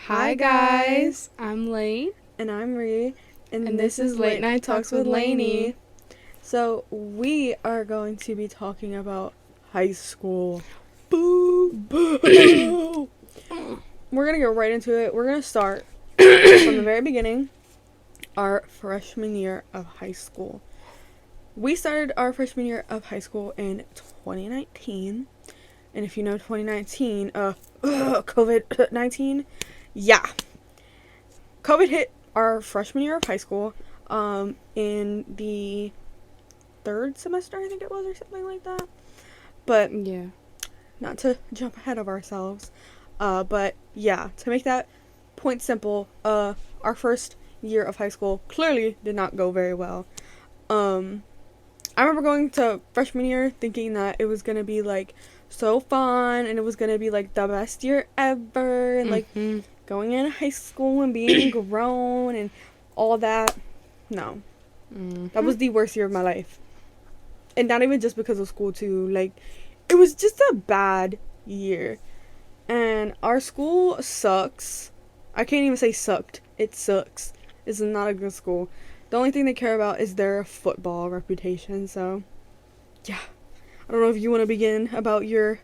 Hi guys, I'm Lane. And I'm Ree. And this is Late Night Talks with Lainie. So we are going to be talking about high school. Boo! Boo! We're going to go right into it. We're going to start from the very beginning, our freshman year of high school. We started our freshman year of high school in 2019. And if you know 2019, COVID-19, yeah. COVID hit our freshman year of high school in the third semester, I think it was, or something like that. But Yeah. not to jump ahead of ourselves, but yeah, to make that point simple, our first year of high school clearly did not go very well. I remember going to freshman year thinking that it was gonna be like so fun and it was gonna be like the best year ever and like going into high school and being grown and all that. No. That was the worst year of my life. And not even just because of school too. Like, it was just a bad year. And our school sucks. I can't even say sucked. It sucks. It's not a good school. The only thing they care about is their football reputation. So, yeah. I don't know if you want to begin about your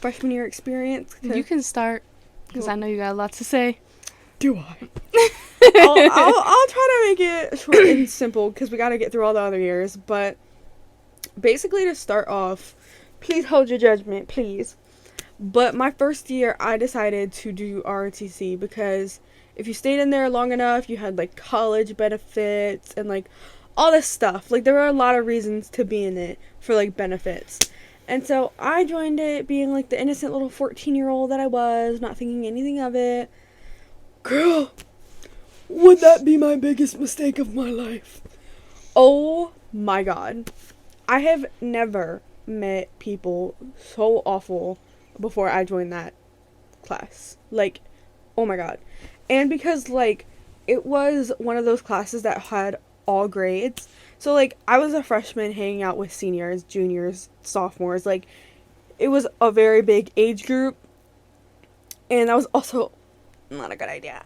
freshman year experience. You can start, because I know you got a lot to say. Do I? I'll try to make it short and simple, because we got to get through all the other years. But basically, to start off, please hold your judgment, please. But my first year, I decided to do ROTC, because if you stayed in there long enough, you had like college benefits and like all this stuff. Like, there were a lot of reasons to be in it for like benefits. And so I joined it being like the innocent little 14-year-old that I was, not thinking anything of it. Girl, would that be my biggest mistake of my life? Oh my god. I have never met people so awful before I joined that class. Like, oh my god. And because, like, it was one of those classes that had all grades. So, like, I was a freshman hanging out with seniors, juniors, sophomores. Like, it was a very big age group. And that was also not a good idea.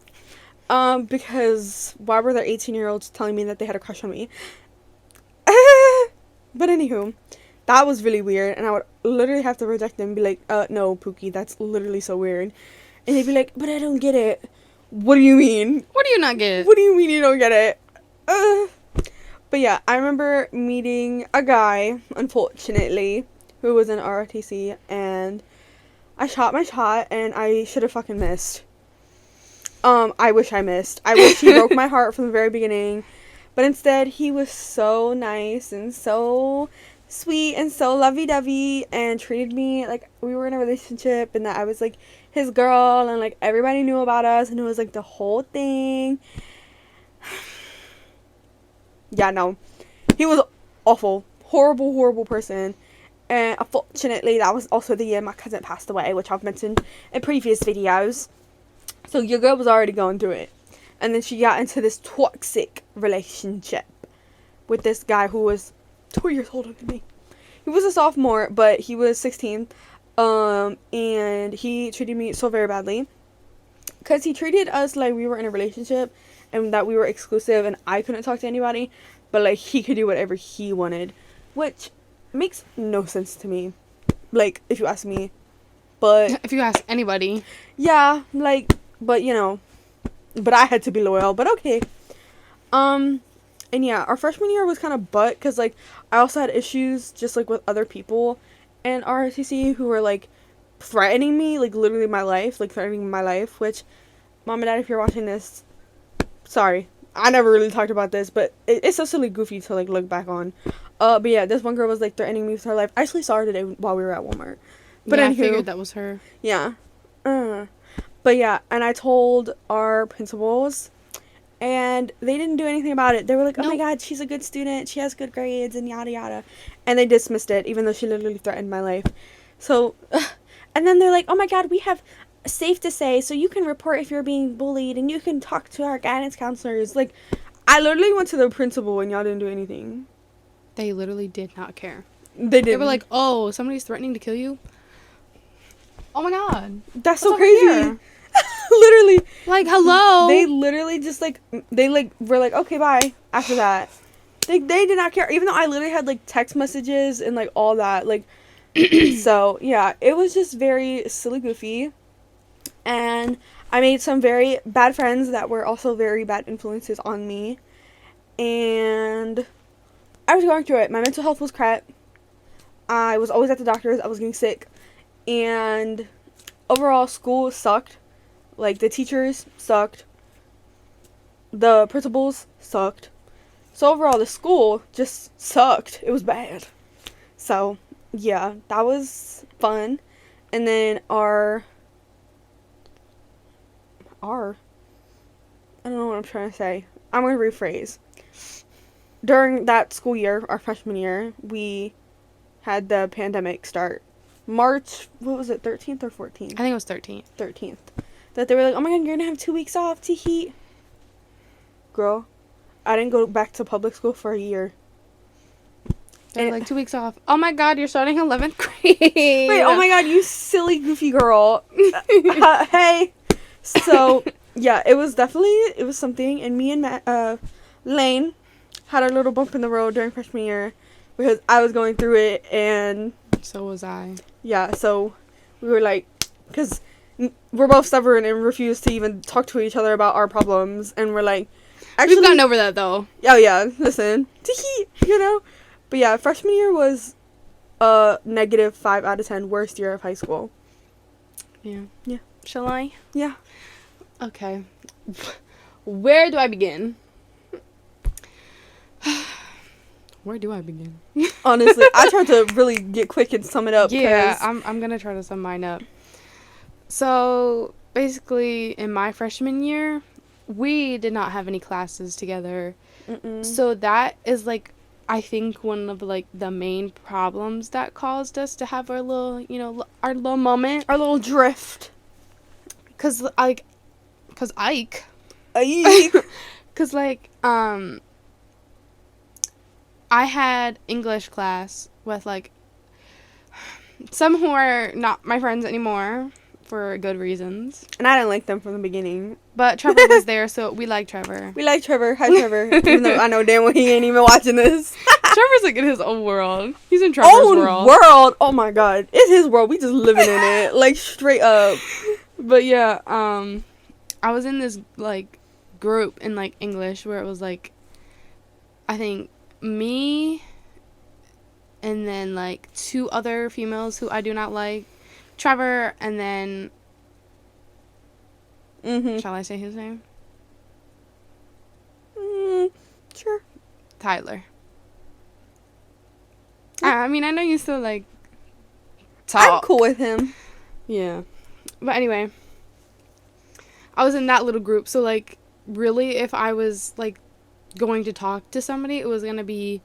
Because why were there 18-year-olds telling me that they had a crush on me? But anywho, that was really weird. And I would literally have to reject them and be like, no, Pookie, that's literally so weird. And they'd be like, but I don't get it. What do you mean? What do you not get? What do you mean you don't get it? But yeah, I remember meeting a guy, unfortunately, who was in ROTC, and I shot my shot, and I should have fucking missed. I wish I missed. I wish he broke my heart from the very beginning, but instead, he was so nice and so sweet and so lovey-dovey and treated me like we were in a relationship and that I was like his girl and like everybody knew about us and it was like the whole thing. Yeah, no. He was awful. Horrible person. And unfortunately, that was also the year my cousin passed away, which I've mentioned in previous videos. So your girl was already going through it. And then she got into this toxic relationship with this guy who was 2 years older than me. He was a sophomore, but he was 16. And he treated me so very badly. Because he treated us like we were in a relationship and that we were exclusive and I couldn't talk to anybody. But, like, he could do whatever he wanted. Which makes no sense to me. Like, if you ask me. But If you ask anybody. yeah, like, but, you know. But I had to be loyal. But okay. And yeah, our freshman year was kind of butt. Because, like, I also had issues just, like, with other people in ROTC who were, like, threatening me. Like, literally my life. Like, threatening my life. Which, Mom and Dad, if you're watching this, sorry. I never really talked about this, but it's so silly goofy to, like, look back on. But yeah, this one girl was, like, threatening me with her life. I actually saw her today while we were at Walmart. But yeah, anywho, I figured that was her. Yeah. But yeah, and I told our principals, and they didn't do anything about it. They were like, oh my god, she's a good student, she has good grades, and yada yada. And they dismissed it, even though she literally threatened my life. So, and then they're like, oh my god, we have safe to say, so you can report if you're being bullied and you can talk to our guidance counselors. Like, I literally went to the principal and y'all didn't do anything. They literally did not care. They didn't. They were like, oh, somebody's threatening to kill you? Oh my god. That's so crazy. literally. Like, hello. They literally just, like, they, like, were like, okay, bye, after that. They did not care, even though I literally had, like, text messages and, like, all that, like, so, yeah, it was just very silly goofy, and I made some very bad friends that were also very bad influences on me, and I was going through it. My mental health was crap. I was always at the doctor's. I was getting sick, and overall, school sucked. Like, the teachers sucked. The principals sucked. So, overall, the school just sucked. It was bad. So, yeah, that was fun. And then I don't know what I'm trying to say. I'm going to rephrase. During that school year, our freshman year, we had the pandemic start. March, what was it, 13th or 14th? I think it was 13. 13th. That they were like, oh my god, you're gonna have 2 weeks off to heat. Girl, I didn't go back to public school for a year. They're like 2 weeks off. Oh my god, you're starting 11th grade. Wait, oh my god, you silly goofy girl. Hey. So, yeah, it was something. And me and Lane had our little bump in the road during freshman year because I was going through it, and so was I. yeah, so we were like, because we're both stubborn and refuse to even talk to each other about our problems, and we're like, actually, we've gotten over that though. Oh yeah, listen, you know, but yeah, freshman year was a negative 5 out of 10 worst year of high school. Yeah. Yeah. Shall I? Yeah. Okay. Where do I begin? Where do I begin? Honestly, I tried to really get quick and sum it up. Yeah, I'm gonna try to sum mine up. So basically, in my freshman year, we did not have any classes together. Mm-mm. So that is like, I think one of like the main problems that caused us to have our little, our little moment, Our little drift. cause Ike, cause like I had English class with like some who are not my friends anymore for good reasons. And I didn't like them from the beginning. But Trevor was there, so we like Trevor. We like Trevor. Hi, Trevor. Even though I know damn well he ain't even watching this. Trevor's like in his own world. He's in Trevor's world. Oh my god. It's his world. We just living in it. Like, straight up. But yeah, I was in this like group in like English where it was like, I think me and then like 2 other females who I do not like, Trevor, and then shall I say his name? Sure. Tyler. I mean, I know you still like talk. I'm cool with him. Yeah. But anyway, I was in that little group, so like really if I was like going to talk to somebody, it was gonna be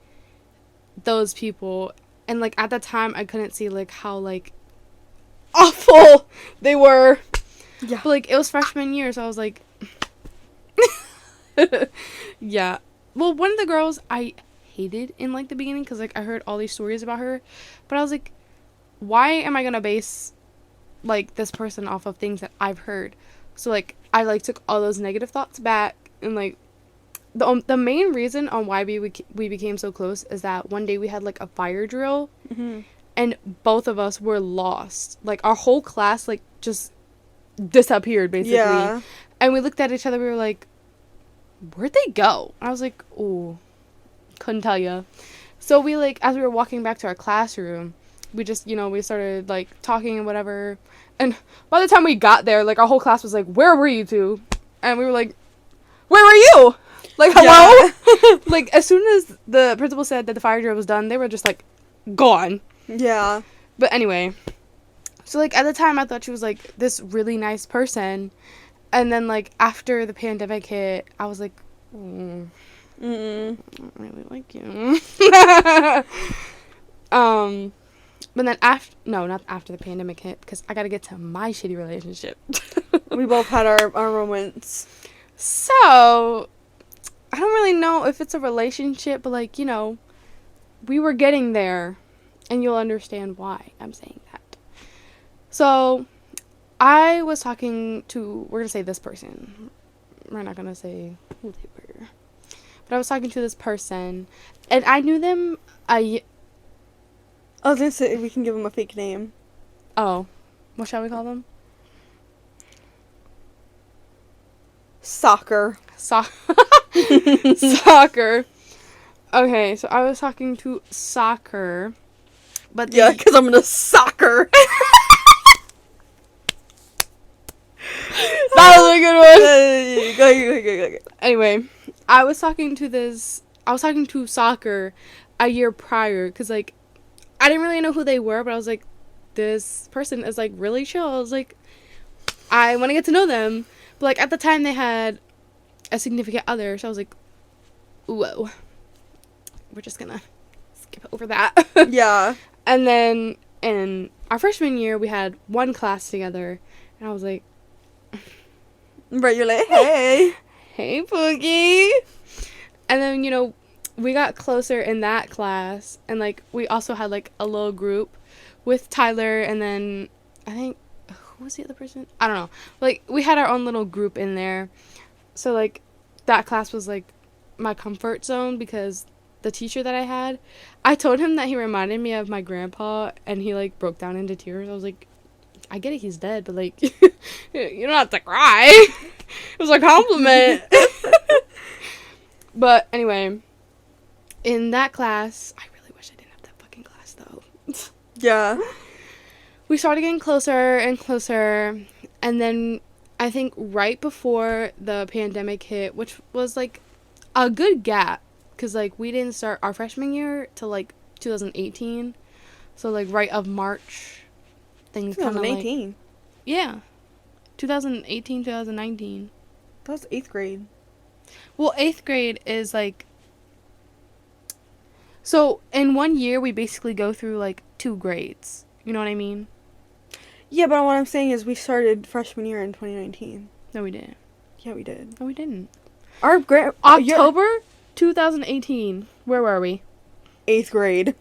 those people. And like at that time I couldn't see like how like awful they were. Yeah. But like it was freshman year, so I was like yeah. Well, one of the girls I hated in like the beginning because like I heard all these stories about her, but I was like, why am I gonna base like this person off of things that I've heard? So like I like took all those negative thoughts back, and like the main reason on why we became so close is that one day we had like a fire drill, and both of us were lost. Like our whole class like just disappeared basically. Yeah. And we looked at each other, we were like, where'd they go? I was like, ooh, couldn't tell ya. So we like, as we were walking back to our classroom, we just, we started like talking and whatever. And by the time we got there, like our whole class was like, where were you two? And we were like, where were you? Like, hello? Yeah. Like as soon as the principal said that the fire drill was done, they were just like gone. Yeah. But anyway, so like at the time I thought she was like this really nice person. And then, like, after the pandemic hit, I was like, I don't really like you. But then not after the pandemic hit, because I gotta get to my shitty relationship. We both had our moments. So, I don't really know if it's a relationship, but, like, we were getting there, and you'll understand why I'm saying that. So, I was talking to, we're going to say this person. We're not going to say who they were. But I was talking to this person, and I knew them I was gonna say we can give them a fake name. Oh, what shall we call them? Soccer. Soccer. Okay, so I was talking to Soccer, but yeah, because I'm gonna soccer. That was a good one. Go. Anyway, I was talking to Soccer a year prior, because, like, I didn't really know who they were, but I was like, this person is, like, really chill. I was like, I want to get to know them. But, like, at the time, they had a significant other, so I was like, whoa. We're just gonna skip over that. Yeah. And then in our freshman year, we had one class together, and I was like, right, you're like, hey. Hey, Pookie. And then, we got closer in that class, and, like, we also had, like, a little group with Tyler, and then I think, who was the other person? I don't know. Like, we had our own little group in there. So, like, that class was, like, my comfort zone, because the teacher that I had, I told him that he reminded me of my grandpa, and he, like, broke down into tears. I was like, I get it, he's dead, but, like, you don't have to cry. It was a compliment. But anyway, in that class, I really wish I didn't have that fucking class, though. Yeah. We started getting closer and closer, and then I think right before the pandemic hit, which was, like, a good gap, because, like, we didn't start our freshman year till, like, 2018. So, like, right of March, things kind of, like... 2018. Yeah. 2018, 2019. That was 8th grade. Well, 8th grade is, like... So, in 1 year, we basically go through, like, 2 grades. You know what I mean? Yeah, but what I'm saying is we started freshman year in 2019. No, we didn't. Yeah, we did. No, we didn't. Our October 2018. Where were we? 8th grade.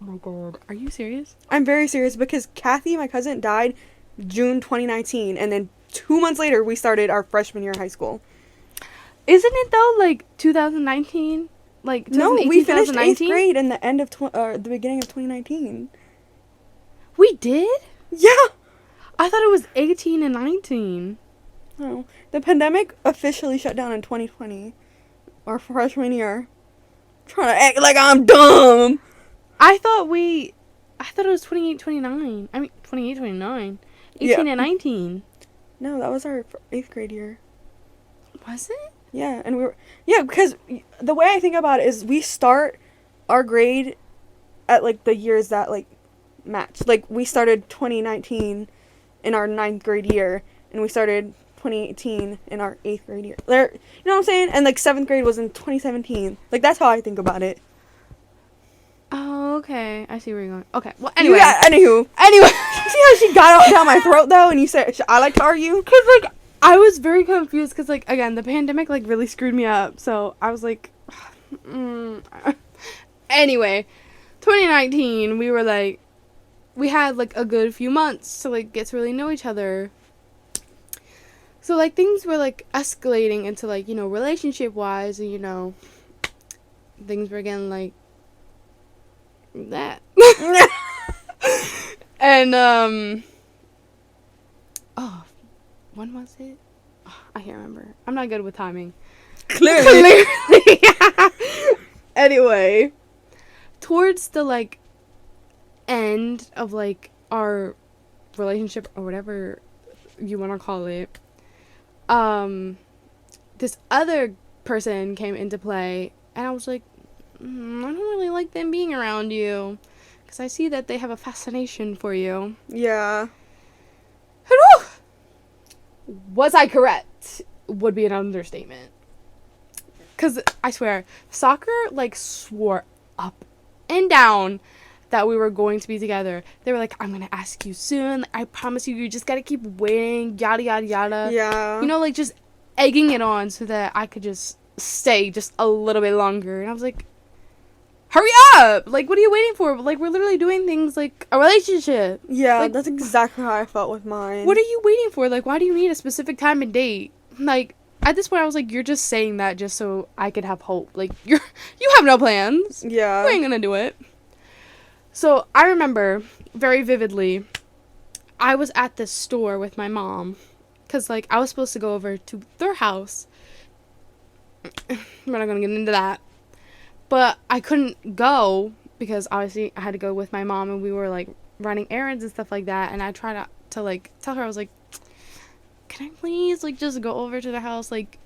Oh my god. Are you serious? I'm very serious, because Kathy, my cousin, died June 2019, and then 2 months later we started our freshman year of high school. Isn't it though, like, 2019? Like, 2018, no, we finished 2019? 8th grade in the end of the beginning of 2019. We did? Yeah. I thought it was 18 and 19. No, the pandemic officially shut down in 2020, our freshman year. Trying to act like I'm dumb. I thought it was 28, 29. I mean, 28, 29. 18 and 19. No, that was our 8th grade year. Was it? Yeah, and because the way I think about it is we start our grade at, like, the years that, like, match. Like, we started 2019 in our 9th grade year, and we started 2018 in our 8th grade year. You know what I'm saying? And, like, 7th grade was in 2017. Like, that's how I think about it. Oh, okay. I see where you're going. Okay. Well, anyway. Anyway. See how she got down my throat, though, and you said I like to argue? Because, like, I was very confused because, like, again, the pandemic, like, really screwed me up. So I was like, Anyway, 2019, we were, like, we had, like, a good few months to, like, get to really know each other. So, like, things were, like, escalating into, like, relationship-wise, and, things were getting, like, that. And, when was it? Oh, I can't remember. I'm not good with timing. Clearly. Anyway, towards the, like, end of, like, our relationship, or whatever you want to call it, this other person came into play, and I was like, I don't really like them being around you, because I see that they have a fascination for you. Yeah. Was I correct? Would be an understatement. Because, I swear, Soccer, like, swore up and down that we were going to be together. They were like, I'm going to ask you soon. I promise you, you just got to keep waiting, yada, yada, yada. Yeah. Like, just egging it on so that I could just stay just a little bit longer. And I was like, hurry up. Like, what are you waiting for? Like, we're literally doing things like a relationship. Yeah, Like, that's exactly how I felt with mine. what are you waiting for? Like, why do you need a specific time and date? Like, at this point, I was like, you're just saying that just so I could have hope. Like, you have no plans. Yeah. You ain't gonna do it. So, I remember very vividly, I was at this store with my mom. Because, like, I was supposed to go over to their house. We're not gonna get into that. But I couldn't go because, obviously, I had to go with my mom. And we were, like, running errands and stuff like that. And I tried to like, tell her, I was like, can I please, like, just go over to their house? Like,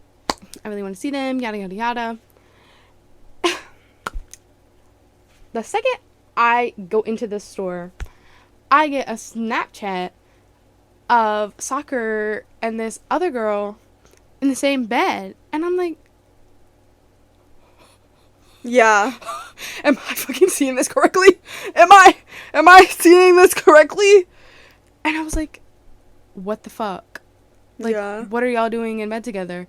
I really want to see them, yada, yada, yada. The second I go into the store, I get a Snapchat of Soccer and this other girl in the same bed. And I'm like, Yeah. am I fucking seeing this correctly? Am I seeing this correctly? And I was like, what the fuck? Like, yeah. what are y'all doing in bed together?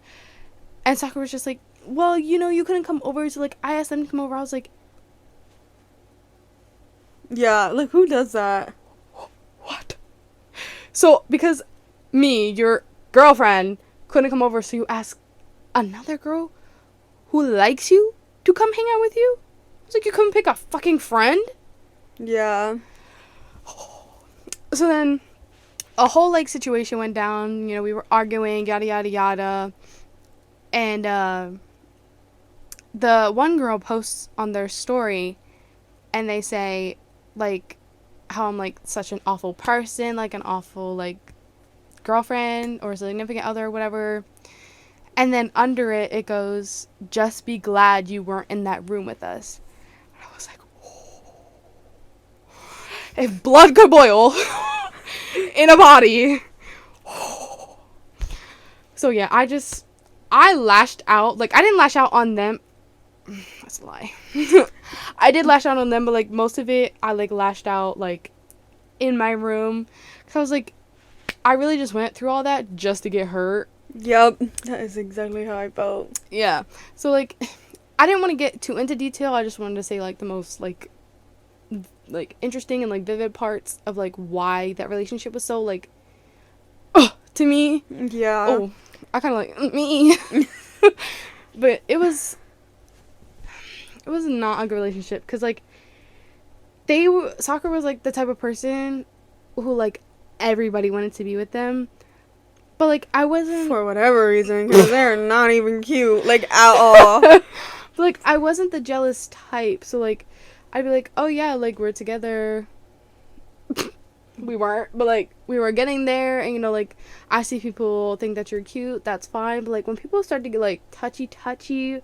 And Soccer was just like, well, you couldn't come over. So, like, I asked them to come over. I was like, Yeah, like, who does that? what? So, because me, your girlfriend, couldn't come over, so you ask another girl who likes you to come hang out with you? It's like, you couldn't pick a fucking friend? Yeah. So then, a whole, like, situation went down. We were arguing, yada, yada, yada. And, the one girl posts on their story, and they say, like, how I'm, like, such an awful person, like, an awful, like, girlfriend or significant other or whatever. And then under it, it goes, just be glad you weren't in that room with us. And I was like, oh. If blood could boil in a body. So, yeah, I lashed out. Like, I didn't lash out on them. That's a lie. I did lash out on them, but, like, most of it, I, like, lashed out, like, in my room. Because I was like, I really just went through all that just to get hurt. Yep. That is exactly how I felt. Yeah. So, like, I didn't want to get too into detail. I just wanted to say, like, the most, like, interesting and, like, vivid parts of, like, why that relationship was so, like, to me. Yeah. Oh, I kind of like, me. But it was not a good relationship. Because, like, Soccer was, like, the type of person who, like, everybody wanted to be with them. But, like, I wasn't... For whatever reason, because they're not even cute, like, at all. But, like, I wasn't the jealous type. So, like, I'd be like, oh, yeah, like, we're together. We weren't. But, like, we were getting there. And, like, I see people think that you're cute. That's fine. But, like, when people start to get, like, touchy,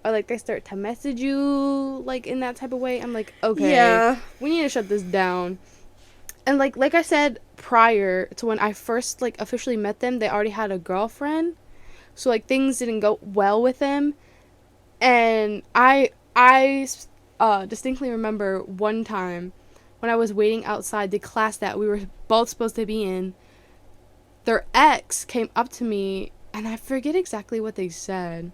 or, like, they start to message you, like, in that type of way, I'm like, okay. Yeah. We need to shut this down. And, like I said, prior to when I first, like, officially met them, they already had a girlfriend. So, like, things didn't go well with them. And I distinctly remember one time when I was waiting outside the class that we were both supposed to be in, their ex came up to me, and I forget exactly what they said.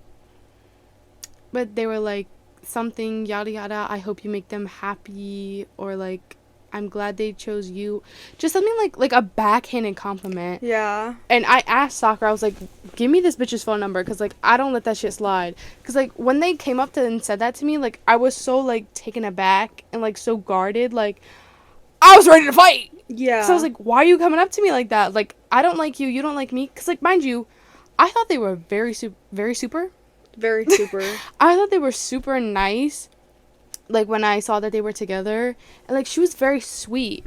But they were like, something, yada, yada, I hope you make them happy, or, like, I'm glad they chose you. Just something like a backhanded compliment. Yeah. And I asked Soccer, I was like, give me this bitch's phone number, because, like, I don't let that shit slide. Because, like, when they came up to and said that to me, like, I was so, like, taken aback and, like, so guarded. Like, I was ready to fight. Yeah. So I was like, why are you coming up to me like that? Like, I don't like you, you don't like me. Because, like, mind you, I thought they were very super. Very super. I thought they were super nice. Like, when I saw that they were together, and, like, she was very sweet.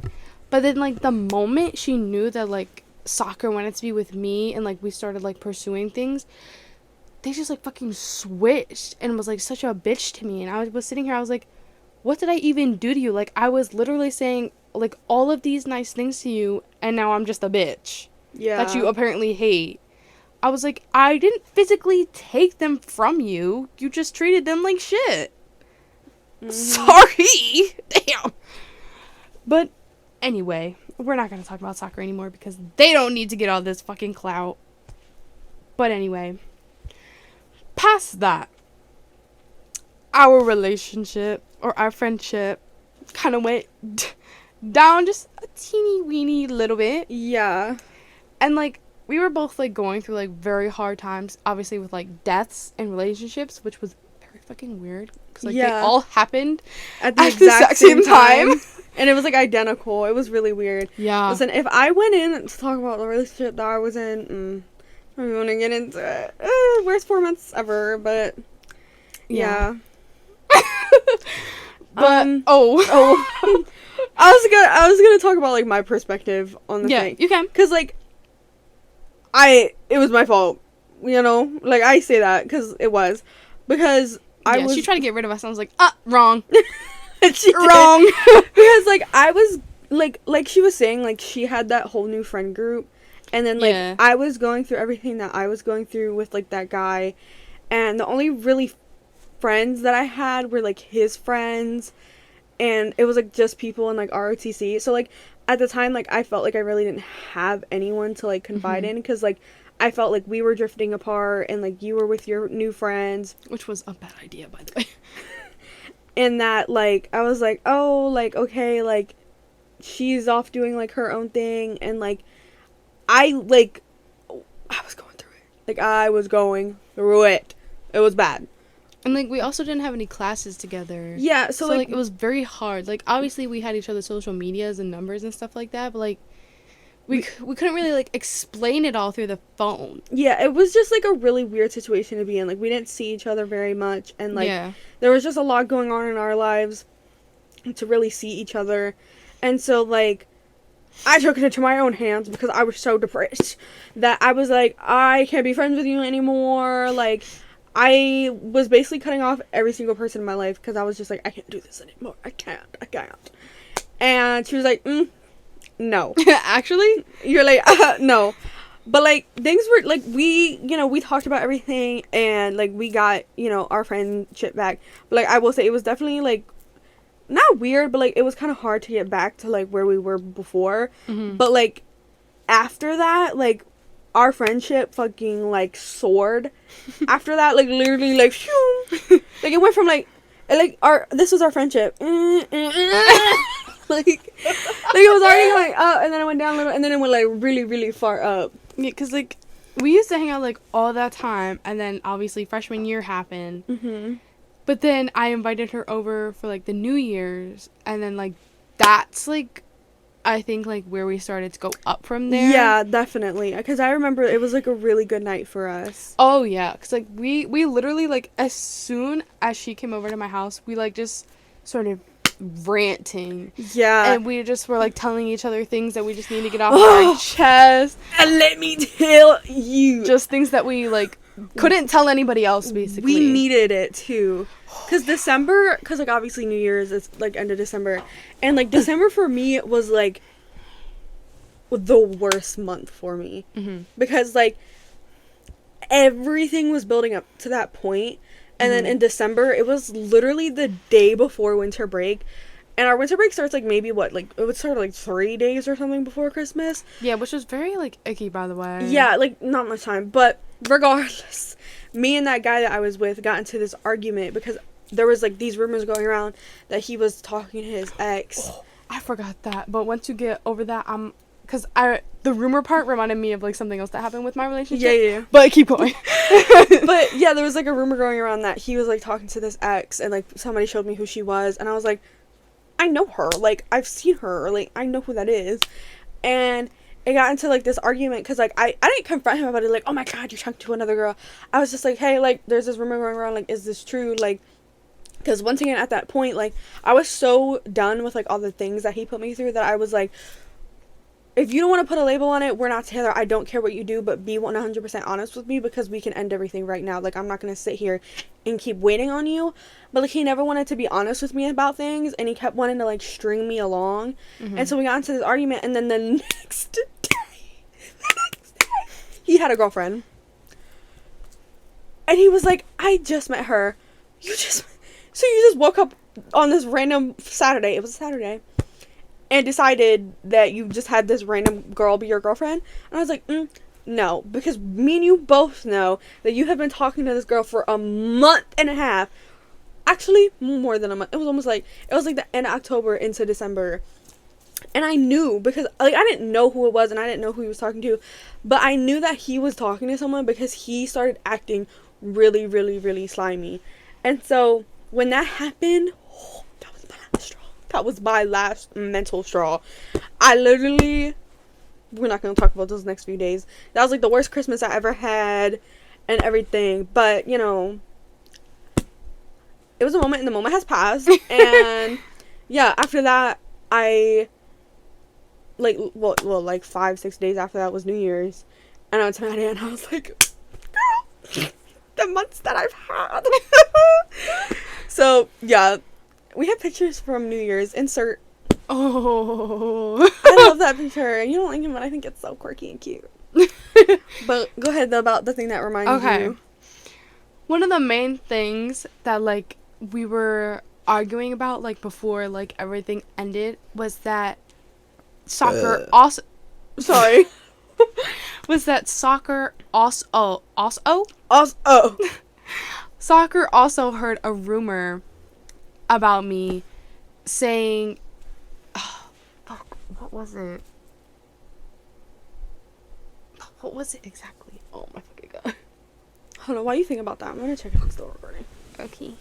But then, like, the moment she knew that, like, Soccer wanted to be with me, and, like, we started, like, pursuing things, they just, like, fucking switched, and was, like, such a bitch to me. And I was sitting here, I was like, what did I even do to you? Like, I was literally saying, like, all of these nice things to you, and now I'm just a bitch. Yeah. That you apparently hate. I was like, I didn't physically take them from you. You just treated them like shit. Sorry. Damn. But anyway, we're not going to talk about Soccer anymore because they don't need to get all this fucking clout. But anyway, past that, our relationship or our friendship kind of went down just a teeny weeny little bit. Yeah. And like we were both like going through like very hard times, obviously with like deaths and relationships, which was very fucking weird because like they all happened at the exact same time. And it was like identical. It was really weird. Yeah. Listen, if I went in to talk about the relationship that I was in, I don't want to get into it. Worst 4 months ever, but yeah. But I was gonna talk about like my perspective on the thing. You can, because like it was my fault, you know, like I say that because it was, because she tried to get rid of us and I was like, wrong. Wrong. Because like I was like she was saying, like she had that whole new friend group, and then like I was going through everything that I was going through with like that guy, and the only really friends that I had were like his friends, and it was like just people in like ROTC. So like at the time, like I felt like I really didn't have anyone to like confide in, because like I felt like we were drifting apart and like you were with your new friends, which was a bad idea, by the way. And that like I was like, oh, like okay, like she's off doing like her own thing, and like I was going through it. Like I was going through it. It was bad. And like we also didn't have any classes together. Yeah, so like it was very hard. Like obviously we had each other's social medias and numbers and stuff like that, but like we couldn't really like explain it all through the phone. Yeah, it was just like a really weird situation to be in. Like we didn't see each other very much, and like there was just a lot going on in our lives to really see each other. And so like I took it into my own hands because I was so depressed that I was like, I can't be friends with you anymore. Like I was basically cutting off every single person in my life because I was just like, I can't do this anymore. I can't. And she was like, no. Actually? You're like, no. But like things were like, we talked about everything, and like we got, our friendship back. But like I will say it was definitely like not weird, but like it was kind of hard to get back to like where we were before. But like after that, like our friendship fucking like soared. After that, like literally like shoo, like it went from like this was our friendship. Like it was already going up, and then it went down a little, and then it went like really, really far up. Yeah, because like we used to hang out like all that time, and then obviously freshman year happened. But then I invited her over for like the New Year's, and then like that's like I think like where we started to go up from there. Yeah, definitely, because I remember it was like a really good night for us. Oh yeah, because like we literally like as soon as she came over to my house, we like just started ranting. Yeah. And we just were like telling each other things that we just need to get off our chest. And let me tell you, just things that we like couldn't tell anybody else, basically. We needed it too. Because December, because like obviously New Year's is like end of December, and like December for me was like the worst month for me. Because like everything was building up to that point. And then in December, it was literally the day before winter break. And our winter break starts, like, maybe, it would start, like, 3 days or something before Christmas. Yeah, which was very, like, icky, by the way. Yeah, like, not much time. But regardless, me and that guy that I was with got into this argument because there was, like, these rumors going around that he was talking to his ex. Oh, I forgot that. But once you get over that, because the rumor part reminded me of like something else that happened with my relationship. Yeah. But keep going. But yeah, there was like a rumor going around that he was like talking to this ex, and like somebody showed me who she was, and I was like, I know her. Like I've seen her. Like I know who that is. And it got into like this argument because like I didn't confront him about it. Like, oh my god, you're talking to another girl. I was just like, hey, like there's this rumor going around. Like, is this true? Like. Because once again, at that point, like, I was so done with, like, all the things that he put me through that I was like, if you don't want to put a label on it, we're not together. I don't care what you do, but be 100% honest with me because we can end everything right now. Like, I'm not going to sit here and keep waiting on you. But, like, he never wanted to be honest with me about things, and he kept wanting to, like, string me along. And so we got into this argument, and then the next day, he had a girlfriend. And he was like, I just met her. So you just woke up on this random Saturday, it was a Saturday, and decided that you just had this random girl be your girlfriend? And I was like, no, because me and you both know that you have been talking to this girl for a month and a half. actually more than a month. It was almost like, it was like the end of October into December. And I knew, because like I didn't know who it was and I didn't know who he was talking to, but I knew that he was talking to someone because he started acting really, really, really slimy. And so when that happened, oh, that was my last straw. That was my last mental straw. I literally, we're not going to talk about those next few days. That was like the worst Christmas I ever had and everything. But, you know, it was a moment and the moment has passed. And yeah, after that, like 5-6 days after that was New Year's, and I went to Maddie and I was like, girl, the months that I've had. So yeah, we have pictures from New Year's. Insert. Oh, I love that picture, and you don't like him, but I think it's so quirky and cute. But go ahead about the thing that reminds you. One of the main things that like we were arguing about like before like everything ended was that soccer also Sorry. was that soccer also soccer also heard a rumor about me saying, oh, fuck, what was it exactly? Oh my fucking god. Hold on, while you think about that, I'm gonna check if it's still recording. Okay.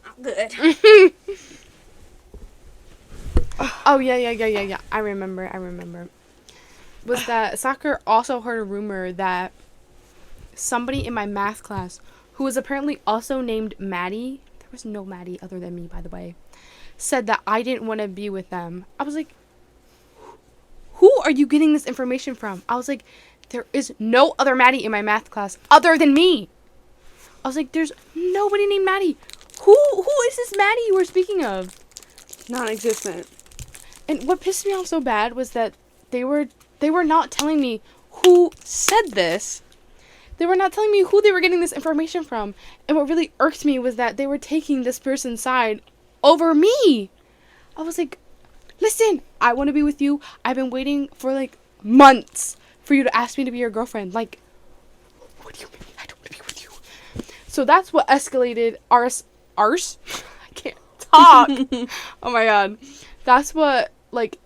I'm good. Oh, yeah. I remember. Was that soccer also heard a rumor that somebody in my math class, who was apparently also named Maddie, there was no Maddie other than me, by the way, said that I didn't want to be with them. I was like, who are you getting this information from? I was like, there is no other Maddie in my math class other than me. I was like, there's nobody named Maddie. Who is this Maddie you were speaking of? Non-existent. And what pissed me off so bad was that they were not telling me who said this. They were not telling me who they were getting this information from. And what really irked me was that they were taking this person's side over me. I was like, listen, I want to be with you. I've been waiting for like months for you to ask me to be your girlfriend. Like, what do you mean I don't want to be with you? So that's what escalated ours. I can't talk. Oh my god. That's what like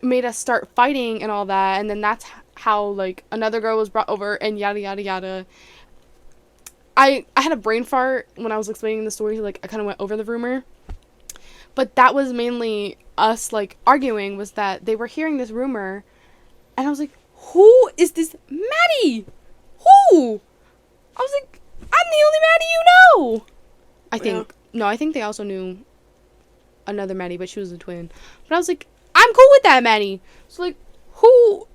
made us start fighting and all that, and then that's how like another girl was brought over and yada yada yada. I had a brain fart when I was explaining the story, like I kind of went over the rumor, but that was mainly us like arguing, was that they were hearing this rumor and I was like, who is this Maddie? Who? I was like, I'm the only Maddie you know. I think no, I think they also knew another Maddie, but she was a twin. But I was like, I'm cool with that Maddie. So like,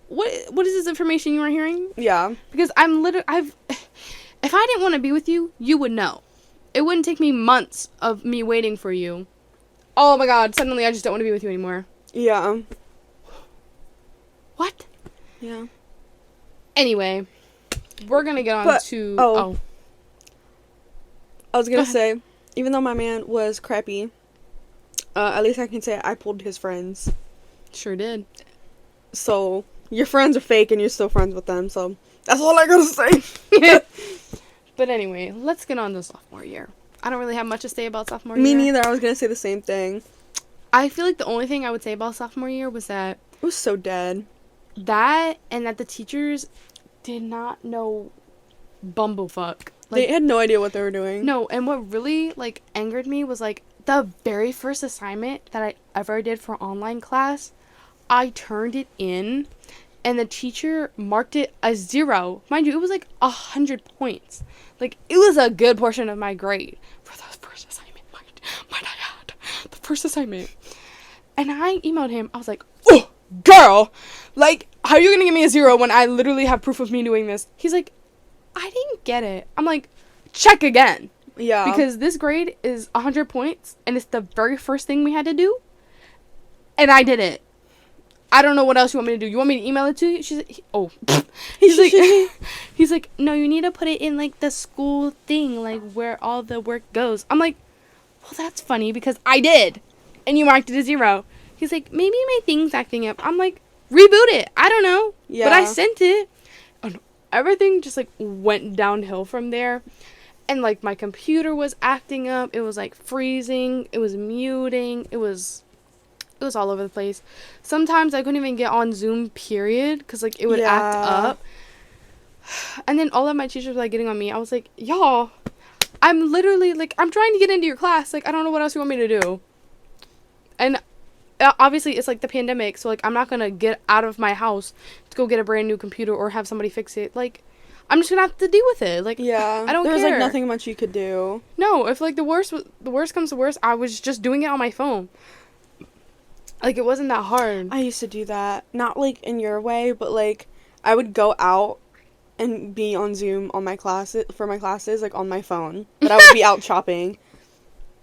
what is this information you are hearing? Yeah. Because if I didn't want to be with you, you would know. It wouldn't take me months of me waiting for you. Oh my god, suddenly I just don't want to be with you anymore. Yeah. What? Yeah. Anyway, we're gonna get on to I was gonna say, even though my man was crappy, at least I can say I pulled his friends. Sure did. So, your friends are fake and you're still friends with them, so that's all I gotta say. But anyway, let's get on to sophomore year. I don't really have much to say about sophomore Me year. neither, I was gonna say the same thing. I feel like the only thing I would say about sophomore year was that It was so dead. That, and that the teachers did not know bumblefuck. They had no idea what they were doing. No, and what really, like, angered me was, like, the very first assignment that I ever did for online class, I turned it in, and the teacher marked it a 0. Mind you, it was, like, 100 points. Like, it was a good portion of my grade for the first assignment, might I add. The first assignment. And I emailed him. I was like, oh, girl! Like, how are you gonna give me a 0 when I literally have proof of me doing this? He's like, I didn't get it. I'm like, check again. Yeah. Because this grade is 100 points, and it's the very first thing we had to do, and I did it. I don't know what else you want me to do. You want me to email it to you? She's like, he's like, no, you need to put it in, like, the school thing, like, where all the work goes. I'm like, well, that's funny, because I did, and you marked it a 0. He's like, maybe my thing's acting up. I'm like, reboot it. I don't know. Yeah. But I sent it. Oh, no. Everything just, like, went downhill from there. And, like, my computer was acting up. It was, like, freezing. It was muting. It was all over the place. Sometimes I couldn't even get on Zoom, period, because, like, it would act up. And then all of my teachers were, like, getting on me. I was like, y'all, I'm literally, like, I'm trying to get into your class. Like, I don't know what else you want me to do. And obviously, it's, like, the pandemic, so, like, I'm not going to get out of my house to go get a brand new computer or have somebody fix it. Like, I'm just going to have to deal with it. Like, yeah. I don't There's, care. like, nothing much you could do. No, if, like, the worst comes to worst, I was just doing it on my phone. Like, it wasn't that hard. I used to do that. Not, like, in your way, but, like, I would go out and be on Zoom on my classes, like, on my phone. But I would be out shopping.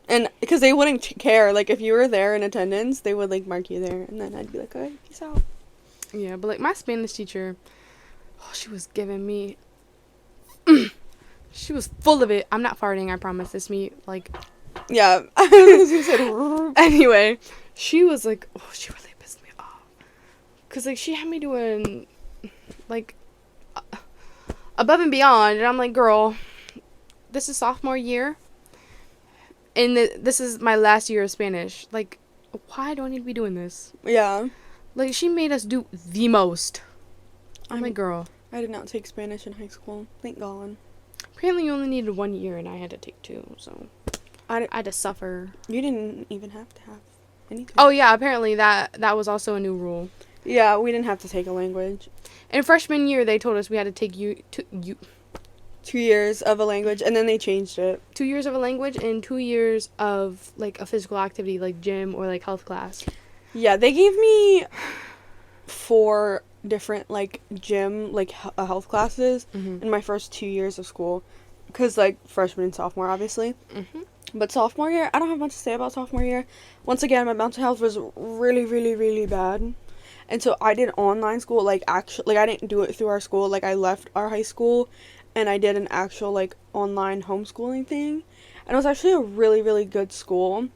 And, because they wouldn't care. Like, if you were there in attendance, they would, like, mark you there. And then I'd be like, alright, peace out. Yeah, but, like, my Spanish teacher, she was giving me... she was full of it. I'm not farting, I promise. It's me, like... Yeah. Anyway, she was like, oh, she really pissed me off. Because, like, she had me doing, like, above and beyond. And I'm like, girl, this is sophomore year. And this is my last year of Spanish. Like, why do I need to be doing this? Yeah. Like, she made us do the most. I'm like, girl. I did not take Spanish in high school. Thank God. Apparently you only needed 1 year, and I had to take 2, so... I had to suffer. You didn't even have to have anything. Oh, yeah, apparently that was also a new rule. Yeah, we didn't have to take a language. In freshman year, they told us we had to take 2 years of a language, and then they changed it. 2 years of a language and 2 years of, like, a physical activity, like gym or, like, health class. Yeah, they gave me 4 different, like, gym, like, health classes in my first 2 years of school. Because, like, freshman and sophomore, obviously. But sophomore year, I don't have much to say about sophomore year. Once again, my mental health was really, really, really bad. And so I did online school, like, actually, like, I didn't do it through our school. Like, I left our high school, and I did an actual, like, online homeschooling thing. And it was actually a really, really good school.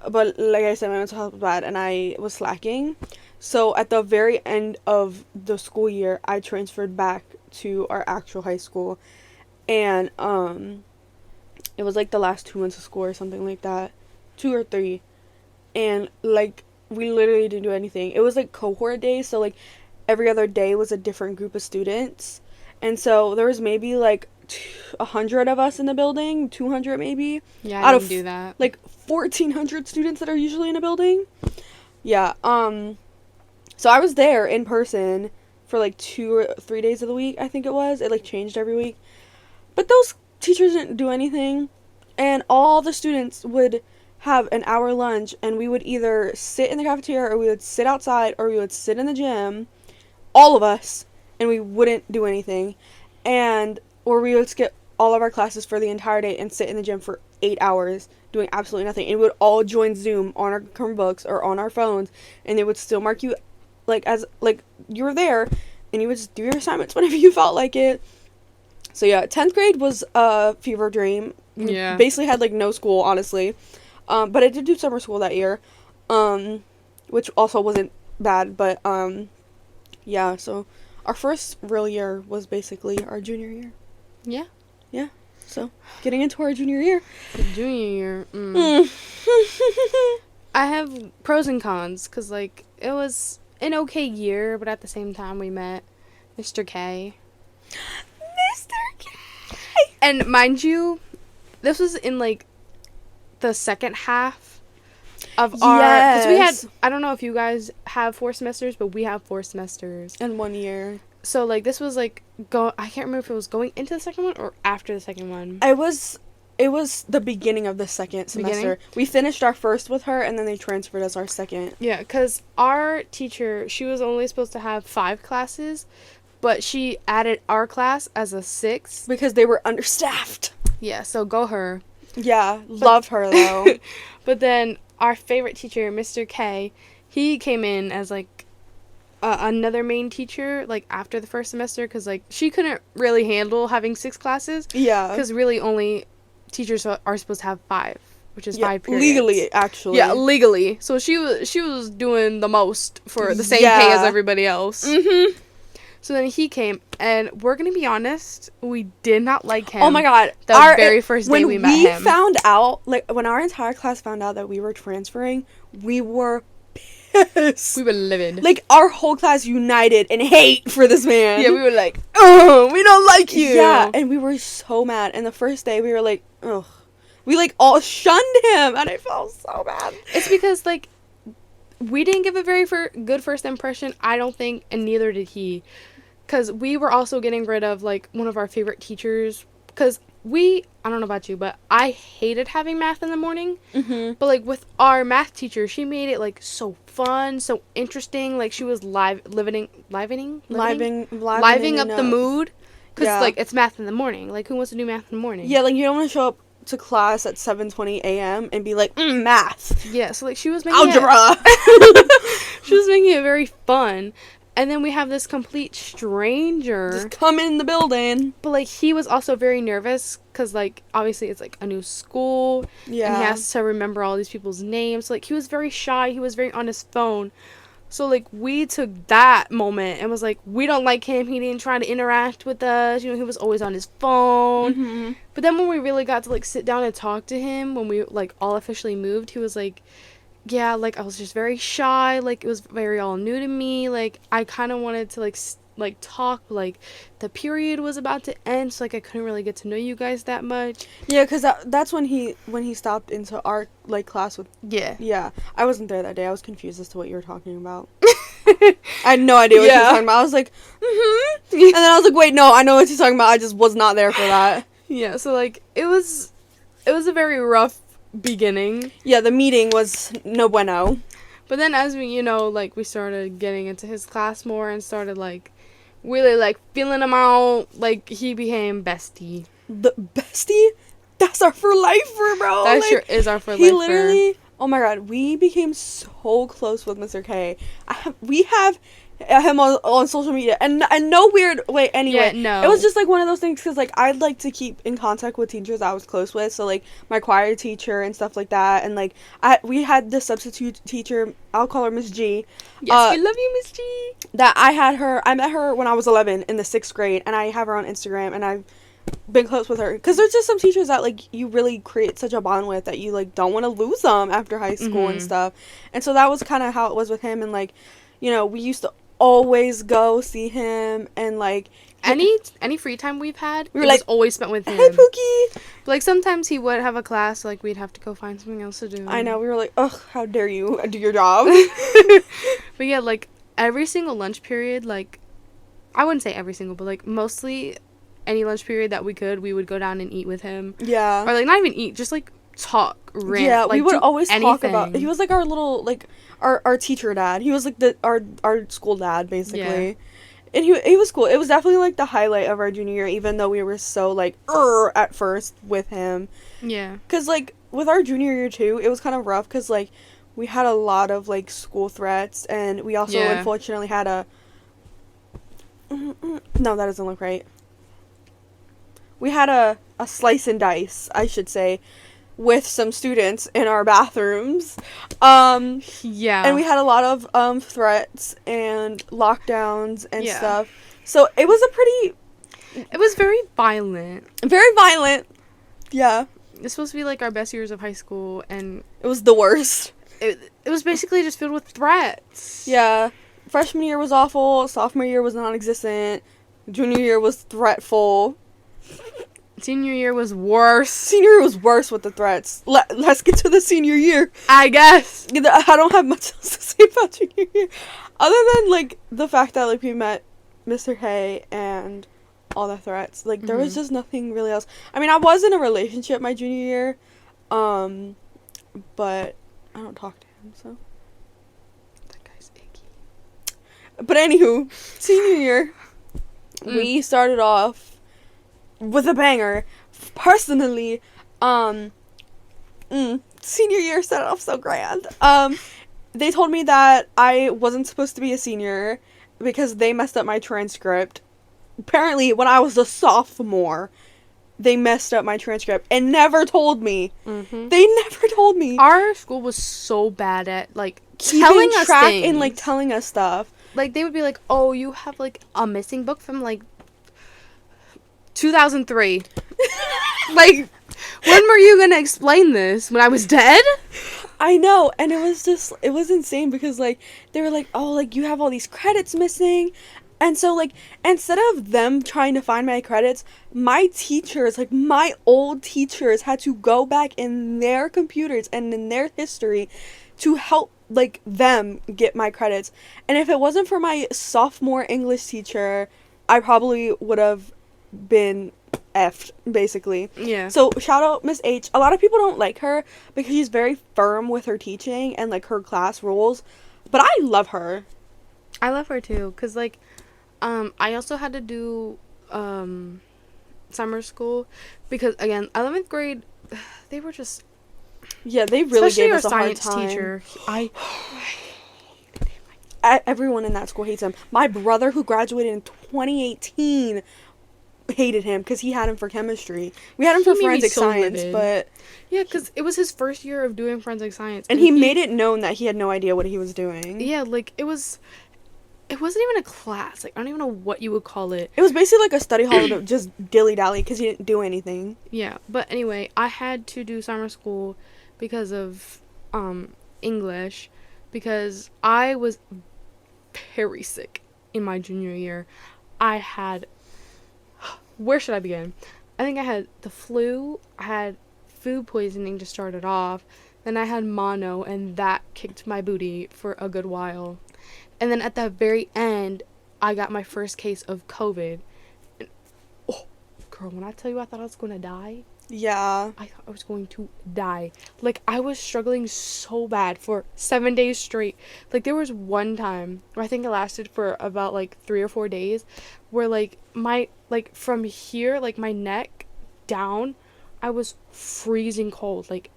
But, like I said, my mental health was bad, and I was slacking. So, at the very end of the school year, I transferred back to our actual high school. And, it was, like, the last 2 months of school or something like that. 2 or 3. And, like, we literally didn't do anything. It was, like, cohort days, so, like, every other day was a different group of students. And so there was maybe, like, 100 of us in the building, 200 maybe. Yeah, I didn't do that. Like, 1,400 students that are usually in a building. Yeah, so I was there in person for, like, 2 or 3 days of the week, I think it was. It, like, changed every week. But those teachers didn't do anything, and all the students would have an hour lunch, and we would either sit in the cafeteria, or we would sit outside, or we would sit in the gym, all of us, and we wouldn't do anything, or we would skip all of our classes for the entire day and sit in the gym for 8 hours doing absolutely nothing, and we would all join Zoom on our Chromebooks or on our phones, and they would still mark you, like, as, like, you were there, and you would just do your assignments whenever you felt like it. So, yeah, 10th grade was a fever dream. Yeah. Basically had, like, no school, honestly. But I did do summer school that year, which also wasn't bad. But, yeah, so our first real year was basically our junior year. Yeah. Yeah. So, getting into our junior year. The junior year. I have pros and cons, because, like, it was an okay year, but at the same time we met Mr. K. And mind you, this was in, like, the second half of our... Because we had... I don't know if you guys have 4 semesters, but we have 4 semesters. In 1 year. So, like, this was, like... I can't remember if it was going into the second one or after the second one. It was the beginning of the second semester. We finished our first with her, and then they transferred us our second. Yeah, because our teacher, she was only supposed to have 5 classes, but she added our class as a 6th. Because they were understaffed. Yeah, so go her. Yeah, love her, though. But then our favorite teacher, Mr. K, he came in as, like, another main teacher, like, after the first semester, because, like, she couldn't really handle having 6 classes. Yeah. Because really only teachers are supposed to have 5, which is 5 periods. Legally, actually. Yeah, legally. So she was doing the most for the same pay as everybody else. Mm-hmm. So then he came, and we're gonna be honest, we did not like him. Oh my god. The very first day we met him. When we found out, like, when our entire class found out that we were transferring, we were pissed. We were livid. Like, our whole class united in hate for this man. Yeah, we were like, oh, we don't like you. Yeah, and we were so mad. And the first day, we were like, ugh. We, like, all shunned him, and I felt so bad. It's because, like, we didn't give a very good first impression, I don't think, and neither did he. Because we were also getting rid of, like, one of our favorite teachers. Because I don't know about you, but I hated having math in the morning. Mm-hmm. But, like, with our math teacher, she made it, like, so fun, so interesting. Like, she was livening up the mood. Because, like, it's math in the morning. Like, who wants to do math in the morning? Yeah, like, you don't want to show up to class at 7:20 a.m. and be like, math. Yeah, so, like, she was making algebra. She was making it very fun. And then we have this complete stranger. Just come in the building. But, like, he was also very nervous because, like, obviously it's, like, a new school. Yeah. And he has to remember all these people's names. So, like, he was very shy. He was very on his phone. So, like, we took that moment and was like, we don't like him. He didn't try to interact with us. You know, he was always on his phone. Mm-hmm. But then when we really got to, like, sit down and talk to him, when we, like, all officially moved, he was like, yeah, like, I was just very shy, like, it was very all new to me, like, I kind of wanted to, like, talk, like, the period was about to end, so, like, I couldn't really get to know you guys that much. Yeah, because that's when he stopped into our, like, class with... Yeah, I wasn't there that day, I was confused as to what you were talking about. I had no idea what you were talking about, I was like, and then I was like, wait, no, I know what you're talking about, I just was not there for that. Yeah, so, like, it was a very rough beginning. Yeah, the meeting was no bueno. But then as we, you know, like, we started getting into his class more and started, like, really, like, feeling him out, like, he became bestie. The bestie? That's our for lifer, bro. That like, sure is our for lifer. He literally, oh my god, we became so close with Mr. K. We have him on social media, and no weird way anyway. Yeah, no. It was just, like, one of those things, because, like, I'd like to keep in contact with teachers I was close with, so, like, my choir teacher and stuff like that, and, like, we had the substitute teacher, I'll call her Miss G. Yes, we love you, Miss G. That I met her when I was 11 in the 6th grade, and I have her on Instagram, and I've been close with her, because there's just some teachers that, like, you really create such a bond with that you, like, don't want to lose them after high school and stuff, and so that was kind of how it was with him, and, like, you know, we used to always go see him, and, like, any free time we've had, we were, like, was always spent with him. Hey, Pookie! But, like, sometimes he would have a class, like, we'd have to go find something else to do. I know, we were like, ugh, how dare you do your job. But yeah, like, every single lunch period, like, I wouldn't say every single, but, like, mostly any lunch period that we would go down and eat with him. Yeah. Or, like, not even eat, just, like, talk, rant. Yeah, like, we would always talk about, anything. he was, like, our little, like, our teacher dad. He was, like, our school dad, basically. Yeah. And he was cool. It was definitely, like, the highlight of our junior year, even though we were so, like, at first with him. Yeah. Because, like, with our junior year, too, it was kind of rough, because, like, we had a lot of, like, school threats, and we also, unfortunately, had a... No, that doesn't look right. We had a slice and dice, I should say, with some students in our bathrooms. Yeah. And we had a lot of threats and lockdowns and stuff. So it was it was very violent. Very violent. Yeah. It's supposed to be, like, our best years of high school, and it was the worst. It was basically just filled with threats. Yeah. Freshman year was awful. Sophomore year was non-existent. Junior year was threatful. Senior year was worse. Senior year was worse with the threats. Let's get to the senior year. I guess. I don't have much else to say about junior year. Other than, like, the fact that, like, we met Mr. Hay and all the threats. Like, there was just nothing really else. I mean, I was in a relationship my junior year. But I don't talk to him, so. That guy's icky. But anywho, senior year, we started off with a banger. Personally, senior year started off so grand. They told me that I wasn't supposed to be a senior because they messed up my transcript. Apparently, when I was a sophomore, they messed up my transcript and never told me. Mm-hmm. They never told me. Our school was so bad at, like, telling us things. And, like, telling us stuff. like they would be like, oh, you have like a missing book from like 2003. Like, when were you gonna explain this? When I was dead? I know, and it was insane because, like, they were like, oh, like, you have all these credits missing. And so, like, instead of them trying to find my credits, my teachers, like, my old teachers had to go back in their computers and in their history to help, like, them get my credits. And if it wasn't for my sophomore English teacher, I probably would have been effed, basically. Yeah. So shout out Miss H. A lot of people don't like her because she's very firm with her teaching and like her class rules, but I love her. I love her too, cause like, I also had to do summer school because again, 11th grade, they were just They really especially gave our us a hard science time. teacher. Everyone in that school hates him. My brother, who graduated in 2018, hated him because he had him for chemistry. We had him for He made me forensic so science, livid. but Yeah, because it was his first year of doing forensic science, and he made it known that he had no idea what he was doing. Yeah, like it wasn't even a class. Like I don't even know what you would call it. It was basically like a study hall to just dilly dally because he didn't do anything. Yeah, but anyway, I had to do summer school because of English, because I was very sick in my junior year. I had, where should I begin? I think I had the flu, I had food poisoning to start it off, then I had mono, and that kicked my booty for a good while. And then at the very end, I got my first case of COVID. And, oh, girl, when I tell you I thought I was going to die, Yeah. I thought I was going to die. Like, I was struggling so bad for 7 days straight. Like, there was one time where I think it lasted for about, like, 3 or 4 days where, like, from here, like, my neck down, I was freezing cold. Like,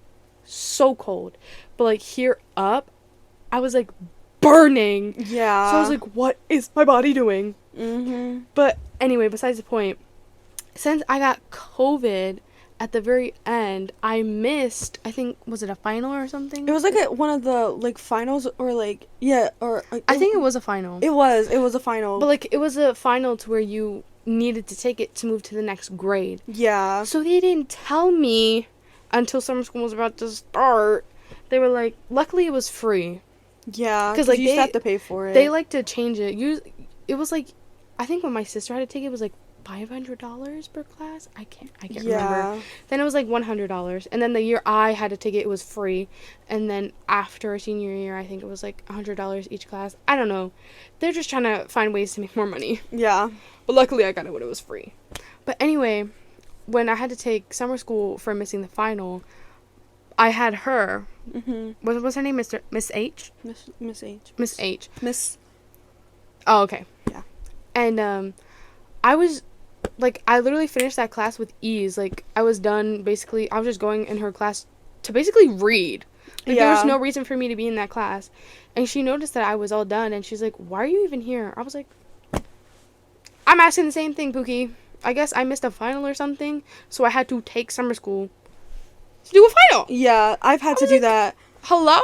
so cold. But, like, here up, I was, like, burning. Yeah. So I was like, what is my body doing? Mm-hmm. But anyway, besides the point, since I got COVID at the very end, I missed, I think, was it a final or something? It was like one of the like finals or like I think it was a final. It was a final. But like it was a final to where you needed to take it to move to the next grade. Yeah. So they didn't tell me until summer school was about to start. They were like, luckily it was free. Yeah. Because like you used to have to pay for it. They like to change it. It was like, I think when my sister had to take it, it was like $500 per class. I can't remember. Then it was like $100, and then the year I had to take it, it was free. And then after senior year, I think it was like $100 each class. I don't know. They're just trying to find ways to make more money. Yeah. But luckily, I got it when it was free. But anyway, when I had to take summer school for missing the final, I had her. Mm-hmm. What was her name? Miss H. Miss H. Miss H. Miss. Oh, okay. Yeah. And I was. Like, I literally finished that class with ease. Like, I was done, basically. I was just going in her class to basically read. Like, there was no reason for me to be in that class. And she noticed that I was all done, and she's like, why are you even here? I was like, I'm asking the same thing, Pookie. I guess I missed a final or something, so I had to take summer school to do a final. Yeah, I've had to do that. Hello?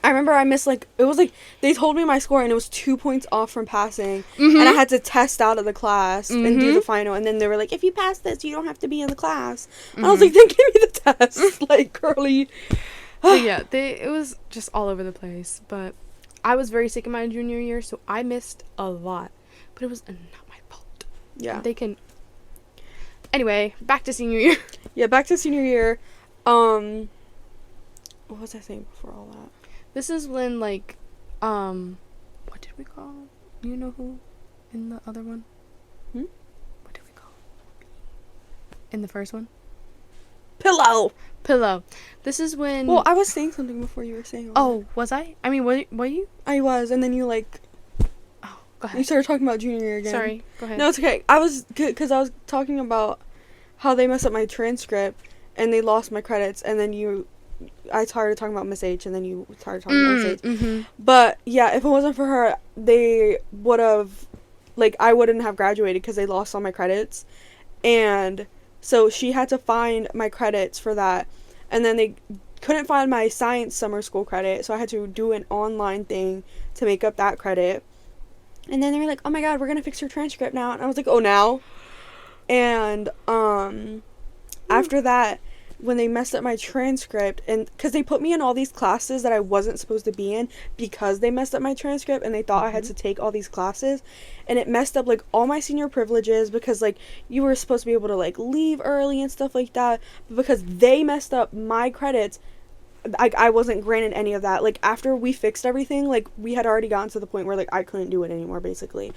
I remember I missed, like, it was, like, they told me my score, and it was 2 points off from passing, Mm-hmm. and I had to test out of the class and do Mhm. the final, and then they were like, if you pass this, you don't have to be in the class. And I was like, then give me the test, like, girly. But yeah, it was just all over the place. But I was very sick in my junior year, so I missed a lot. But it was not my fault. Yeah. They can... Anyway, back to senior year. Yeah, back to senior year. What was I saying before all that? This is when, like, what did we call? You know who in the other one? What did we call? In the first one? Pillow. This is when... Well, I was saying something before you were saying all Oh, was I? I mean, were you? that. I was, and then you, like, Oh, go you ahead. started talking about junior year again. Sorry, go ahead. No, it's okay. I was, because I was talking about how they messed up my transcript, and they lost my credits, and then I started talking about Miss H, and then you started talking about Miss H. Mm-hmm. But, yeah, if it wasn't for her, they would have, like, I wouldn't have graduated because they lost all my credits. And so she had to find my credits for that. And then they couldn't find my science summer school credit, so I had to do an online thing to make up that credit. And then they were like, oh my god, we're gonna fix your transcript now. And I was like, oh, now? And after that, when they messed up my transcript, and because they put me in all these classes that I wasn't supposed to be in because they messed up my transcript, and they thought I had to take all these classes, and it messed up like all my senior privileges, because like you were supposed to be able to like leave early and stuff like that, but because they messed up my credits, I wasn't granted any of that. Like, after we fixed everything, like, we had already gotten to the point where like I couldn't do it anymore, basically.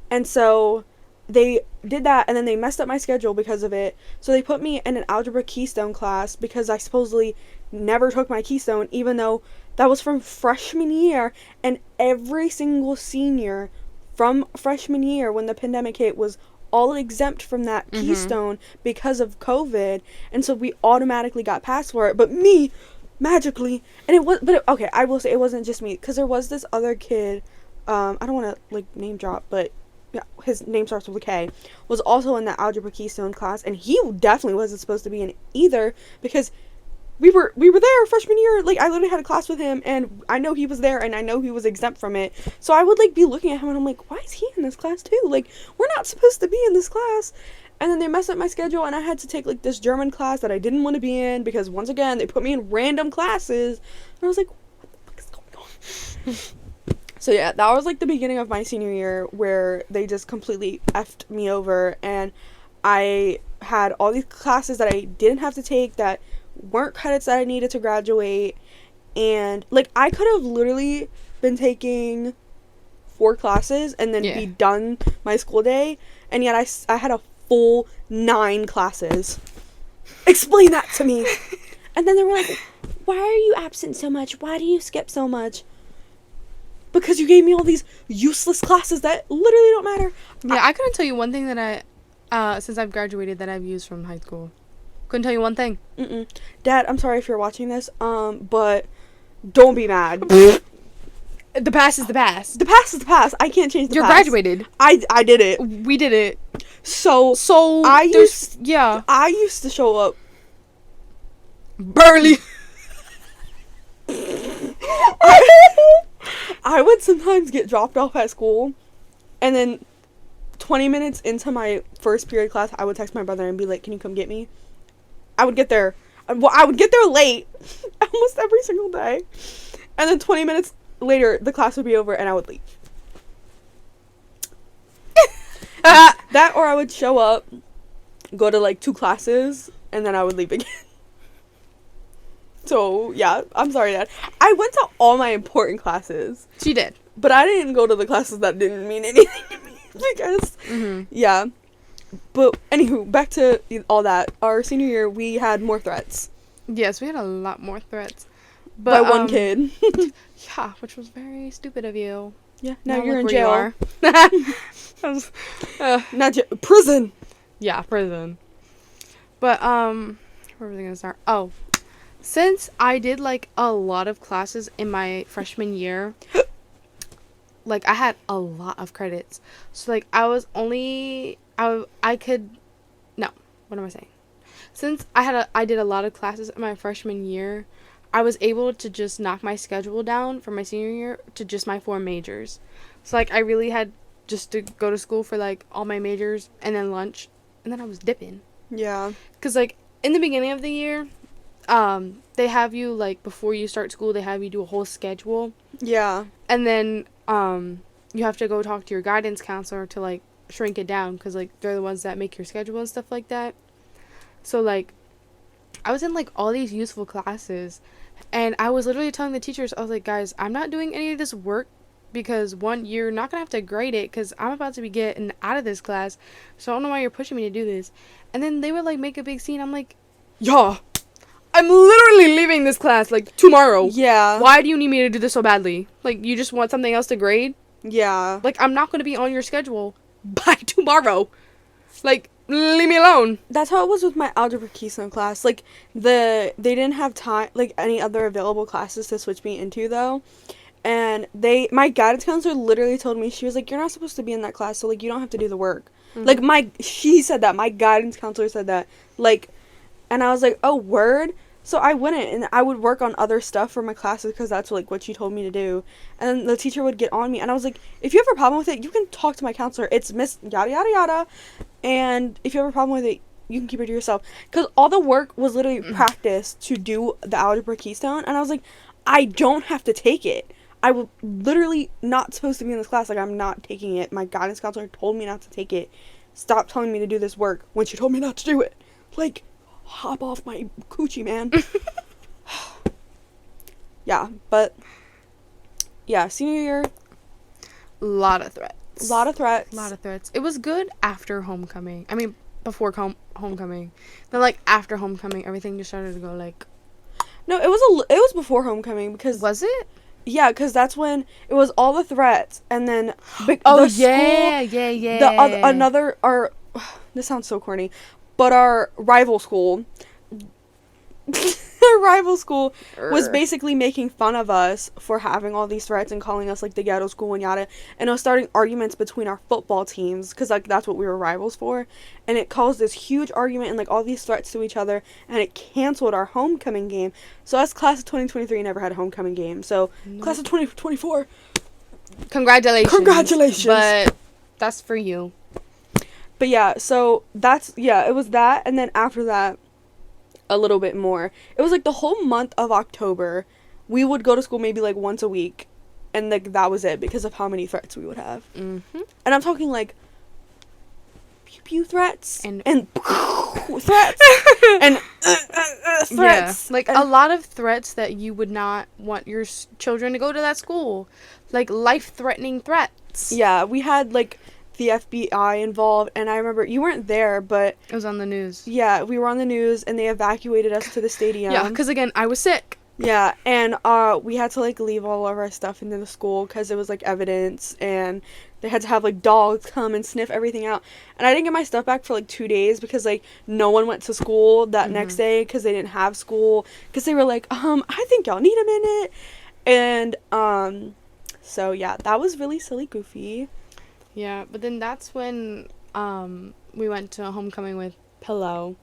And so they did that, and then they messed up my schedule because of it. So they put me in an algebra keystone class because I supposedly never took my keystone, even though that was from freshman year, and every single senior from freshman year when the pandemic hit was all exempt from that keystone because of COVID, and so we automatically got passed for it. But me, magically, and okay, I will say it wasn't just me, because there was this other kid, I don't want to like name drop, but yeah, his name starts with a K, was also in that algebra keystone class, and he definitely wasn't supposed to be in either, because we were there freshman year. Like, I literally had a class with him, and I know he was there, and I know he was exempt from it, so I would like be looking at him, and I'm like, why is he in this class too? Like, we're not supposed to be in this class. And then they messed up my schedule, and I had to take like this German class that I didn't want to be in, because once again they put me in random classes, and I was like, what the fuck is going on? So yeah, that was like the beginning of my senior year, where they just completely effed me over, and I had all these classes that I didn't have to take that weren't credits that I needed to graduate, and like I could have literally been taking 4 classes and then be done my school day, and yet I had a full 9 classes. Explain that to me. And then they were like, why are you absent so much? Why do you skip so much? Because you gave me all these useless classes that literally don't matter. Yeah, I couldn't tell you one thing that since I've graduated, that I've used from high school. Couldn't tell you one thing. Dad, I'm sorry if you're watching this, but don't be mad. The past is the past. The past is the past. I can't change the You're past. graduated. I did it. We did it. So I used to show up barely. I would sometimes get dropped off at school, and then 20 minutes into my first period class, I would text my brother and be like, can you come get me? I would get there. Well, I would get there late almost every single day. And then 20 minutes later, the class would be over and I would leave. That, or I would show up, go to like 2 classes, and then I would leave again. So, yeah, I'm sorry, Dad. I went to all my important classes. She did. But I didn't go to the classes that didn't mean anything to me. Because, yeah. But, anywho, back to all that. Our senior year, we had more threats. Yes, we had a lot more threats. But, by one kid. Yeah, which was very stupid of you. Yeah, now you're in jail. Not prison. Yeah, prison. But, where was I gonna start? Oh. Since I did, like, a lot of classes in my freshman year, like, I had a lot of credits. So, like, I could, no, what am I saying? Since I did a lot of classes in my freshman year, I was able to just knock my schedule down for my senior year to just my 4 majors. So, like, I really had just to go to school for, like, all my majors and then lunch, and then I was dipping. Yeah. Because, like, in the beginning of the year, they have you, like, before you start school, they have you do a whole schedule. Yeah. And then, you have to go talk to your guidance counselor to, like, shrink it down, because, like, they're the ones that make your schedule and stuff like that. So, like, I was in, like, all these useful classes, and I was literally telling the teachers, I was like, guys, I'm not doing any of this work, because, 1, you're not gonna have to grade it, because I'm about to be getting out of this class, so I don't know why you're pushing me to do this. And then they would, like, make a big scene. I'm like, yeah, I'm literally leaving this class, like, tomorrow. Yeah. Why do you need me to do this so badly? Like, you just want something else to grade? Yeah. Like, I'm not going to be on your schedule by tomorrow. Like, leave me alone. That's how it was with my algebra keystone class. Like, they didn't have time, like, any other available classes to switch me into, though. And my guidance counselor literally told me, she was like, you're not supposed to be in that class, so, like, you don't have to do the work. Like, she said that. My guidance counselor said that. Like, and I was like, oh, word? So I wouldn't, and I would work on other stuff for my classes because that's like what she told me to do. And then the teacher would get on me, and I was like, if you have a problem with it, you can talk to my counselor. It's Miss yada yada yada, and if you have a problem with it, you can keep it to yourself. Because all the work was literally practice to do the algebra keystone, and I was like, I don't have to take it. I was literally not supposed to be in this class. Like, I'm not taking it. My guidance counselor told me not to take it. Stop telling me to do this work when she told me not to do it. Like, hop off my coochie, man. Yeah, but yeah, senior year, Lot of threats. lot of threats. Lot of threats. It was good after homecoming. I mean, before homecoming. Then, like, after homecoming, everything just started to go, like... No, it was before homecoming because Was it? yeah, because that's when it was all the threats, and then Oh, the yeah, school, yeah. the another our this sounds so corny, but our rival school. Our rival school was basically making fun of us for having all these threats and calling us like the ghetto school and yada, and it was starting arguments between our football teams because like that's what we were rivals for, and it caused this huge argument and like all these threats to each other, and it canceled our homecoming game. So us class of 2023 never had a homecoming game. So class of 2024, Congratulations. But that's for you. But yeah, so it was that, and then after that, a little bit more. It was like the whole month of October, we would go to school maybe like once a week, and like that was it because of how many threats we would have. Mm-hmm. And I'm talking like pew pew threats And threats and threats. Yeah. Like a lot of threats that you would not want your children to go to that school, like life-threatening threats. Yeah, we had like the FBI involved, and I remember you weren't there, but It was on the news. yeah, we were on the news, and they evacuated us to the stadium. Yeah, because again, I was sick. Yeah, and we had to like leave all of our stuff into the school because it was like evidence, and they had to have like dogs come and sniff everything out. And I didn't get my stuff back for like 2 days because like no one went to school that next day because they didn't have school, because they were like, I think y'all need a minute. And so yeah, that was really silly, goofy. Yeah, but then that's when we went to homecoming with Pillow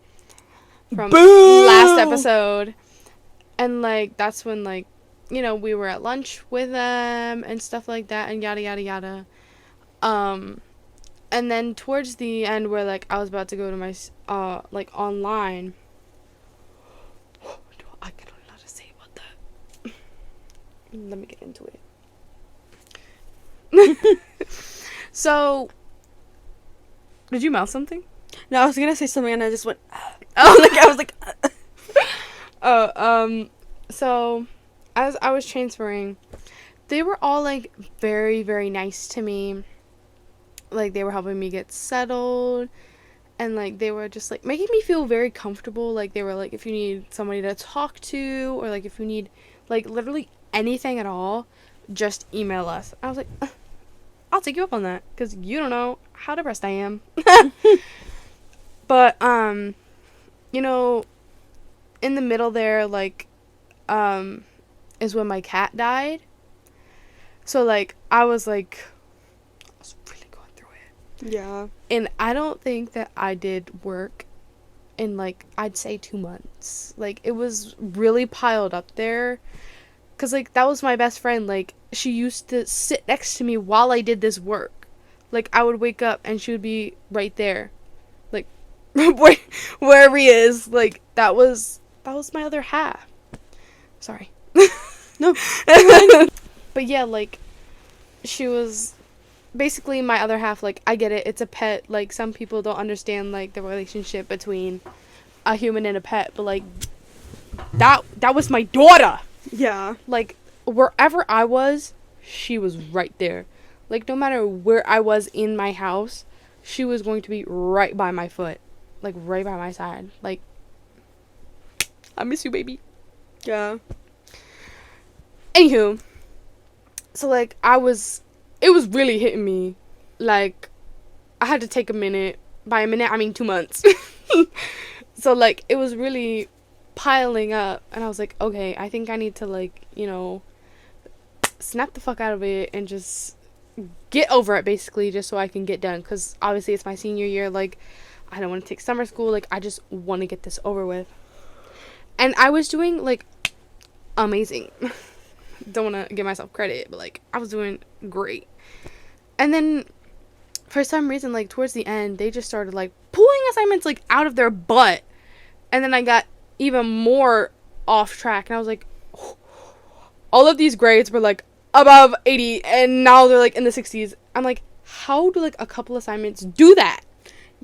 from Boo! last episode. And like that's when like, you know, we were at lunch with them and stuff like that and yada yada yada. And then towards the end where like I was about to go to my like online. I can only know how to say about that. Let me get into it. So, did you mouth something? No, I was gonna say something and I just went. Oh, like I was like. So, as I was transferring, they were all like very, very nice to me. Like they were helping me get settled, and like they were just like making me feel very comfortable. Like they were like, if you need somebody to talk to, or like if you need like literally anything at all, just email us. I was like. I'll take you up on that, because you don't know how depressed I am. But, you know, in the middle there, like, is when my cat died. So, like, I was really going through it. Yeah. And I don't think that I did work in, like, I'd say 2 months. Like, it was really piled up there. Because, like, that was my best friend. Like, she used to sit next to me while I did this work. Like, I would wake up and she would be right there. Like, wherever he is. Like, that was my other half. Sorry. No. But yeah, like, she was basically my other half. Like, I get it. It's a pet. Like, some people don't understand, like, the relationship between a human and a pet. But, like, that was my daughter. Yeah. Like, wherever I was, she was right there. Like, no matter where I was in my house, she was going to be right by my foot. Like, right by my side. Like, I miss you, baby. Yeah. Anywho, so, like, it was really hitting me. Like, I had to take a minute. By a minute, I mean 2 months. So, like, it was really piling up, and I was like, okay, I think I need to, like, you know, snap the fuck out of it and just get over it, basically, just so I can get done, because obviously it's my senior year. Like, I don't want to take summer school. Like, I just want to get this over with. And I was doing, like, amazing. Don't want to give myself credit, but, like, I was doing great. And then, for some reason, like, towards the end, they just started, like, pulling assignments, like, out of their butt. And then I got even more off track. And I was like, oh, all of these grades were, like, above 80. And now they're, like, in the 60s. I'm like, how do, like, a couple assignments do that?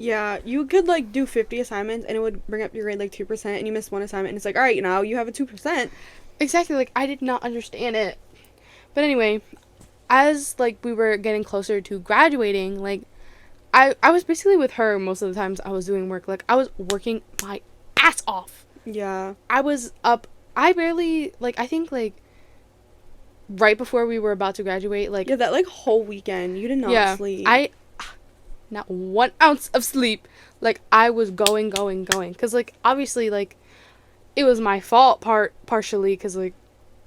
Yeah, you could, like, do 50 assignments, and it would bring up your grade, like, 2%, and you missed one assignment, and it's like, all right, now you have a 2%. Exactly. Like, I did not understand it. But anyway, as, like, we were getting closer to graduating, like, I was basically with her most of the times I was doing work. Like, I was working my ass off. Yeah. I was up. I barely, like, I think, like, right before we were about to graduate, like... Yeah, that, like, whole weekend, you did not sleep. Not 1 ounce of sleep. Like, I was going. Because, like, obviously, like, it was my fault partially. Because, like,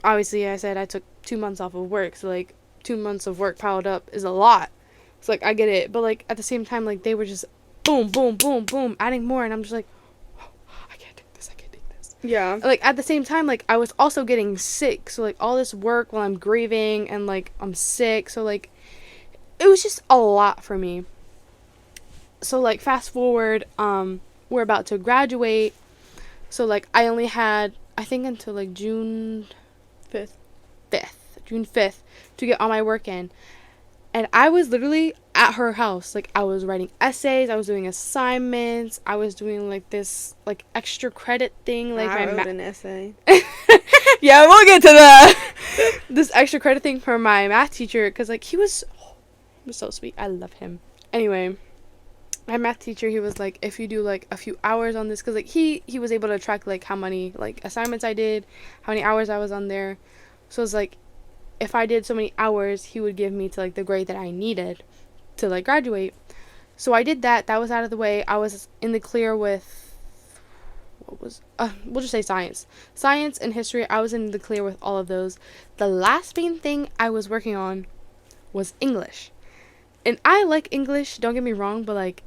obviously, I said I took 2 months off of work. So, like, 2 months of work piled up is a lot. So, like, I get it. But, like, at the same time, like, they were just boom, boom, boom, boom, adding more. And I'm just like, oh, I can't take this. Yeah. Like, at the same time, like, I was also getting sick. So, like, all this work while I'm grieving and, like, I'm sick. So, like, it was just a lot for me. So, like, fast forward, we're about to graduate. So, like, I only had, I think, until, like, June 5th to get all my work in. And I was literally at her house. Like, I was writing essays, I was doing assignments, I was doing, like, this, like, extra credit thing. Like, I wrote an essay. Yeah, we'll get to that. This extra credit thing for my math teacher. Because, like, he was so sweet. I love him. Anyway, my math teacher, he was like, if you do, like, a few hours on this, because, like, he was able to track, like, how many, like, assignments I did, how many hours I was on there. So it's like, if I did so many hours, he would give me to, like, the grade that I needed to, like, graduate. So I did that. That was out of the way. I was in the clear with, we'll just say science and history. I was in the clear with all of those. The last main thing I was working on was English. And I like English, don't get me wrong, but, like,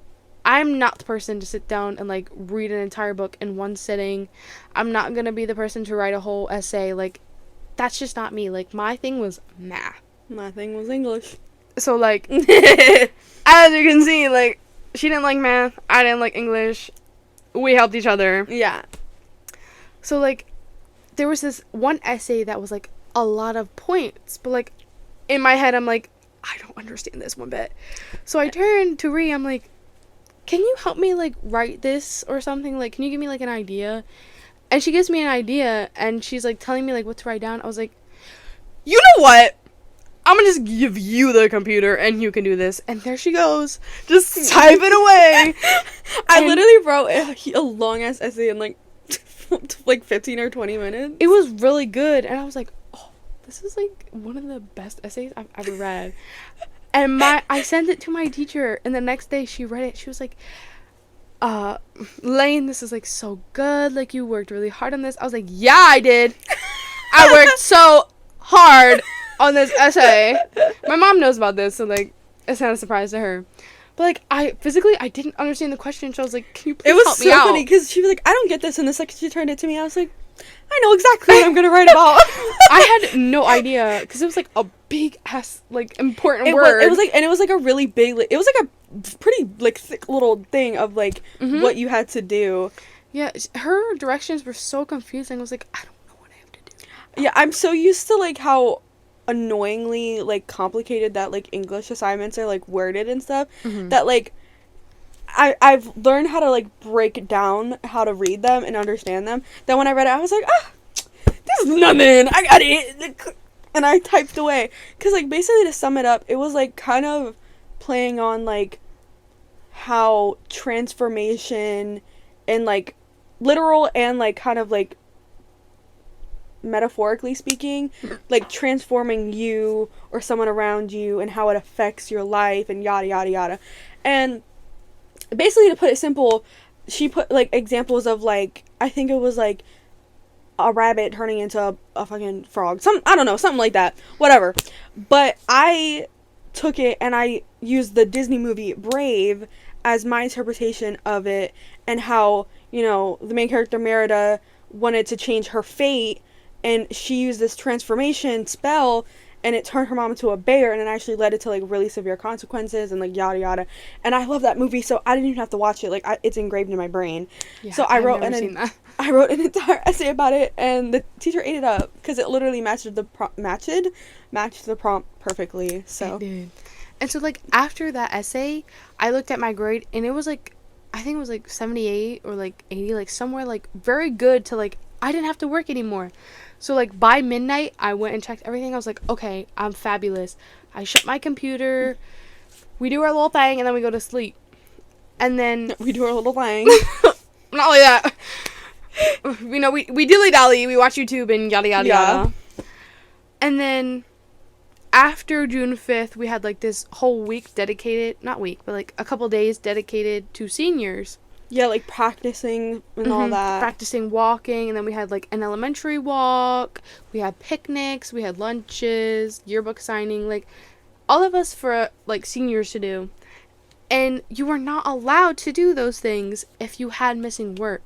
I'm not the person to sit down and, like, read an entire book in one sitting. I'm not gonna be the person to write a whole essay. Like, that's just not me. Like, my thing was math. My thing was English. So, like, as you can see, like, she didn't like math, I didn't like English. We helped each other. Yeah. So, like, there was this one essay that was, like, a lot of points. But, like, in my head, I'm like, I don't understand this one bit. So I turned to Ree, I'm like, can you help me, like, write this or something? Like, can you give me, like, an idea? And she gives me an idea, and she's, like, telling me, like, what to write down. I was like, you know what? I'm gonna just give you the computer, and you can do this. And there she goes, just type it away. I literally wrote a long-ass essay in, like, like 15 or 20 minutes. It was really good, and I was like, oh, this is, like, one of the best essays I've ever read. And I sent it to my teacher, and the next day she read it. She was like, Lane, this is, like, so good. Like, you worked really hard on this. I was like, yeah, I did. I worked so hard on this essay. My mom knows about this, so, like, it's not a surprise to her. But, like, I didn't understand the question, so I was like, can you please help me out? It was so funny, because she was like, I don't get this, and the second she turned it to me, I was like, I know exactly what I'm gonna write about. I had no idea, because it was, like, a big ass, like, important word. It was like a really big, like, it was like a pretty, like, thick little thing of, like, what you had to do. Yeah, her directions were so confusing. I was like, I don't know what I have to do. Yeah, I'm so used to, like, how annoyingly, like, complicated that, like, English assignments are, like, worded and stuff, that, like, I've learned how to, like, break down how to read them and understand them. Then when I read it, I was like, this is nothing. I got it. And I typed away. Because, like, basically to sum it up, it was, like, kind of playing on, like, how transformation and, like, literal and, like, kind of, like, metaphorically speaking, like, transforming you or someone around you and how it affects your life and yada, yada, yada. And basically, to put it simple, she put, like, examples of, like, I think it was, like, a rabbit turning into a fucking frog. I don't know, something like that. Whatever. But I took it and I used the Disney movie Brave as my interpretation of it, and how, you know, the main character Merida wanted to change her fate, and she used this transformation spell, and it turned her mom into a bear, and it actually led it to like really severe consequences and like yada yada. And I love that movie, so I didn't even have to watch it. Like it's engraved in my brain. Yeah, So I wrote an entire essay about it, and the teacher ate it up because it literally matched the prompt perfectly. So it did. And so like after that essay, I looked at my grade, and it was like, I think it was like 78 or like 80, like somewhere like very good to like I didn't have to work anymore. So like by midnight, I went and checked everything. I was like, okay, I'm fabulous. I shut my computer. We do our little thing, and then we go to sleep. And then we do our little thing. Not only that, you know, we dilly dally. We watch YouTube and yada yada yada. And then after June 5th, we had like this whole week dedicated, not week, but like a couple days dedicated to seniors. Yeah, like practicing and all that. Practicing walking, and then we had like an elementary walk. We had picnics, we had lunches, yearbook signing, like all of us for like seniors to do. And you were not allowed to do those things if you had missing work.